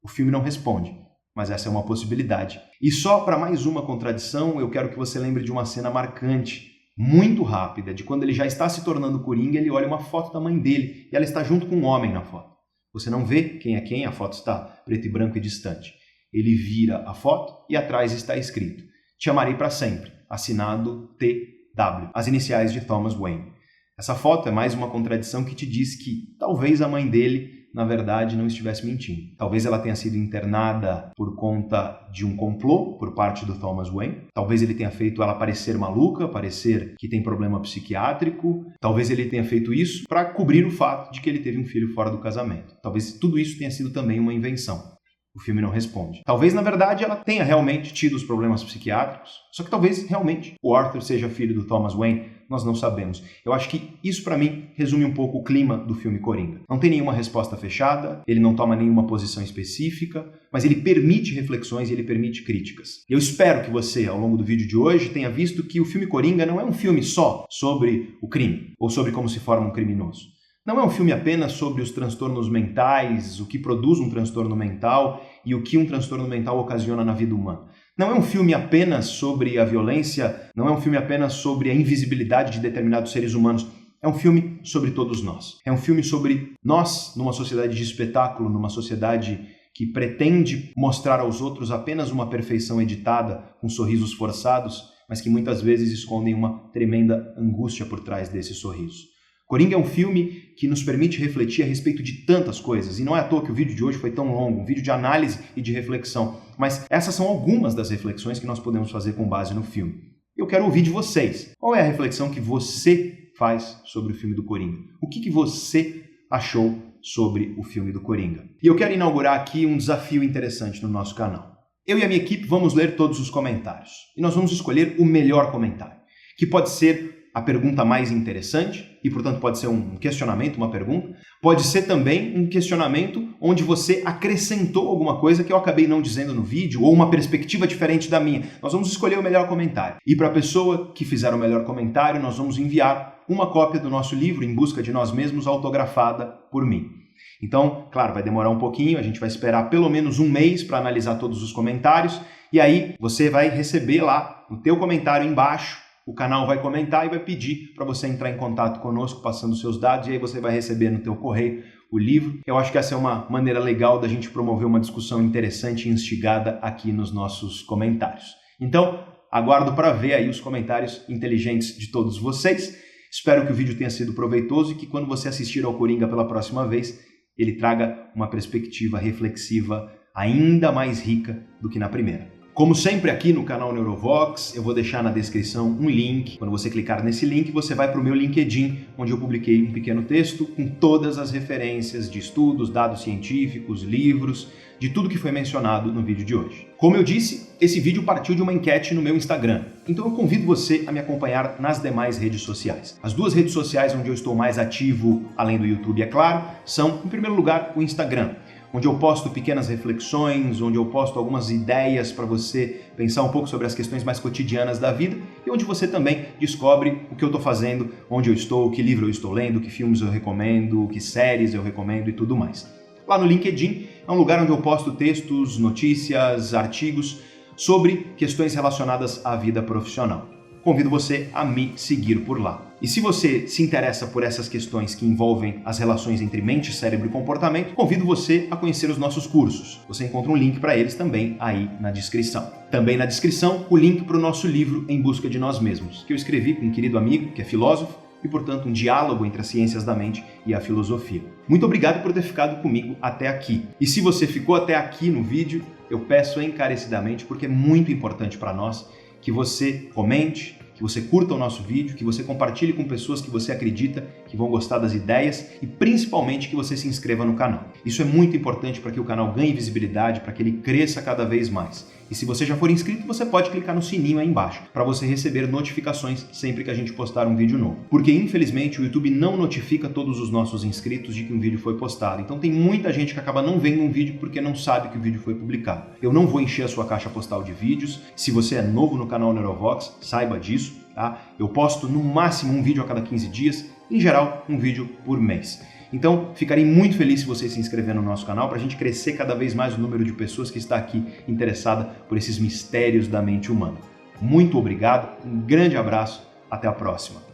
O filme não responde. Mas essa é uma possibilidade. E só para mais uma contradição, eu quero que você lembre de uma cena marcante, muito rápida, de quando ele já está se tornando Coringa, ele olha uma foto da mãe dele e ela está junto com um homem na foto. Você não vê quem é quem, a foto está preto e branco e distante. Ele vira a foto e atrás está escrito: "Te amarei para sempre", assinado TW, as iniciais de Thomas Wayne. Essa foto é mais uma contradição que te diz que talvez a mãe dele na verdade, não estivesse mentindo. Talvez ela tenha sido internada por conta de um complô por parte do Thomas Wayne. Talvez ele tenha feito ela parecer maluca, parecer que tem problema psiquiátrico. Talvez ele tenha feito isso para cobrir o fato de que ele teve um filho fora do casamento. Talvez tudo isso tenha sido também uma invenção. O filme não responde. Talvez, na verdade, ela tenha realmente tido os problemas psiquiátricos, só que talvez, realmente, o Arthur seja filho do Thomas Wayne, nós não sabemos. Eu acho que isso, para mim, resume um pouco o clima do filme Coringa. Não tem nenhuma resposta fechada, ele não toma nenhuma posição específica, mas ele permite reflexões e ele permite críticas. Eu espero que você, ao longo do vídeo de hoje, tenha visto que o filme Coringa não é um filme só sobre o crime, ou sobre como se forma um criminoso. Não é um filme apenas sobre os transtornos mentais, o que produz um transtorno mental e o que um transtorno mental ocasiona na vida humana. Não é um filme apenas sobre a violência, não é um filme apenas sobre a invisibilidade de determinados seres humanos. É um filme sobre todos nós. É um filme sobre nós numa sociedade de espetáculo, numa sociedade que pretende mostrar aos outros apenas uma perfeição editada, com sorrisos forçados, mas que muitas vezes escondem uma tremenda angústia por trás desse sorriso. Coringa é um filme que nos permite refletir a respeito de tantas coisas, e não é à toa que o vídeo de hoje foi tão longo, um vídeo de análise e de reflexão, mas essas são algumas das reflexões que nós podemos fazer com base no filme. Eu quero ouvir de vocês. Qual é a reflexão que você faz sobre o filme do Coringa? O que você achou sobre o filme do Coringa? E eu quero inaugurar aqui um desafio interessante no nosso canal. Eu e a minha equipe vamos ler todos os comentários, e nós vamos escolher o melhor comentário, que pode ser a pergunta mais interessante, e portanto pode ser um questionamento, uma pergunta. Pode ser também um questionamento onde você acrescentou alguma coisa que eu acabei não dizendo no vídeo, ou uma perspectiva diferente da minha. Nós vamos escolher o melhor comentário. E para a pessoa que fizer o melhor comentário, nós vamos enviar uma cópia do nosso livro, Em Busca de Nós Mesmos, autografada por mim. Então, claro, vai demorar um pouquinho, a gente vai esperar pelo menos um mês para analisar todos os comentários, e aí você vai receber lá no teu comentário embaixo. O canal vai comentar e vai pedir para você entrar em contato conosco, passando seus dados, e aí você vai receber no teu correio o livro. Eu acho que essa é uma maneira legal da gente promover uma discussão interessante e instigada aqui nos nossos comentários. Então, aguardo para ver aí os comentários inteligentes de todos vocês. Espero que o vídeo tenha sido proveitoso e que quando você assistir ao Coringa pela próxima vez, ele traga uma perspectiva reflexiva ainda mais rica do que na primeira. Como sempre aqui no canal Neurovox, eu vou deixar na descrição um link. Quando você clicar nesse link, você vai para o meu LinkedIn, onde eu publiquei um pequeno texto com todas as referências de estudos, dados científicos, livros, de tudo que foi mencionado no vídeo de hoje. Como eu disse, esse vídeo partiu de uma enquete no meu Instagram, então eu convido você a me acompanhar nas demais redes sociais. As duas redes sociais onde eu estou mais ativo, além do YouTube, é claro, são, em primeiro lugar, o Instagram, onde eu posto pequenas reflexões, onde eu posto algumas ideias para você pensar um pouco sobre as questões mais cotidianas da vida e onde você também descobre o que eu estou fazendo, onde eu estou, que livro eu estou lendo, que filmes eu recomendo, que séries eu recomendo e tudo mais. Lá no LinkedIn é um lugar onde eu posto textos, notícias, artigos sobre questões relacionadas à vida profissional. Convido você a me seguir por lá. E se você se interessa por essas questões que envolvem as relações entre mente, cérebro e comportamento, convido você a conhecer os nossos cursos. Você encontra um link para eles também aí na descrição. Também na descrição, o link para o nosso livro Em Busca de Nós Mesmos, que eu escrevi com um querido amigo, que é filósofo, e, portanto, um diálogo entre as ciências da mente e a filosofia. Muito obrigado por ter ficado comigo até aqui. E se você ficou até aqui no vídeo, eu peço encarecidamente, porque é muito importante para nós que você comente, que você curta o nosso vídeo, que você compartilhe com pessoas que você acredita que vão gostar das ideias e principalmente que você se inscreva no canal. Isso é muito importante para que o canal ganhe visibilidade, para que ele cresça cada vez mais. E se você já for inscrito, você pode clicar no sininho aí embaixo para você receber notificações sempre que a gente postar um vídeo novo. Porque infelizmente o YouTube não notifica todos os nossos inscritos de que um vídeo foi postado. Então tem muita gente que acaba não vendo um vídeo porque não sabe que o vídeo foi publicado. Eu não vou encher a sua caixa postal de vídeos. Se você é novo no canal Neurovox, saiba disso. Tá? Eu posto no máximo um vídeo a cada 15 dias, em geral um vídeo por mês. Então ficarei muito feliz se você se inscrever no nosso canal para a gente crescer cada vez mais o número de pessoas que está aqui interessada por esses mistérios da mente humana. Muito obrigado, um grande abraço, até a próxima.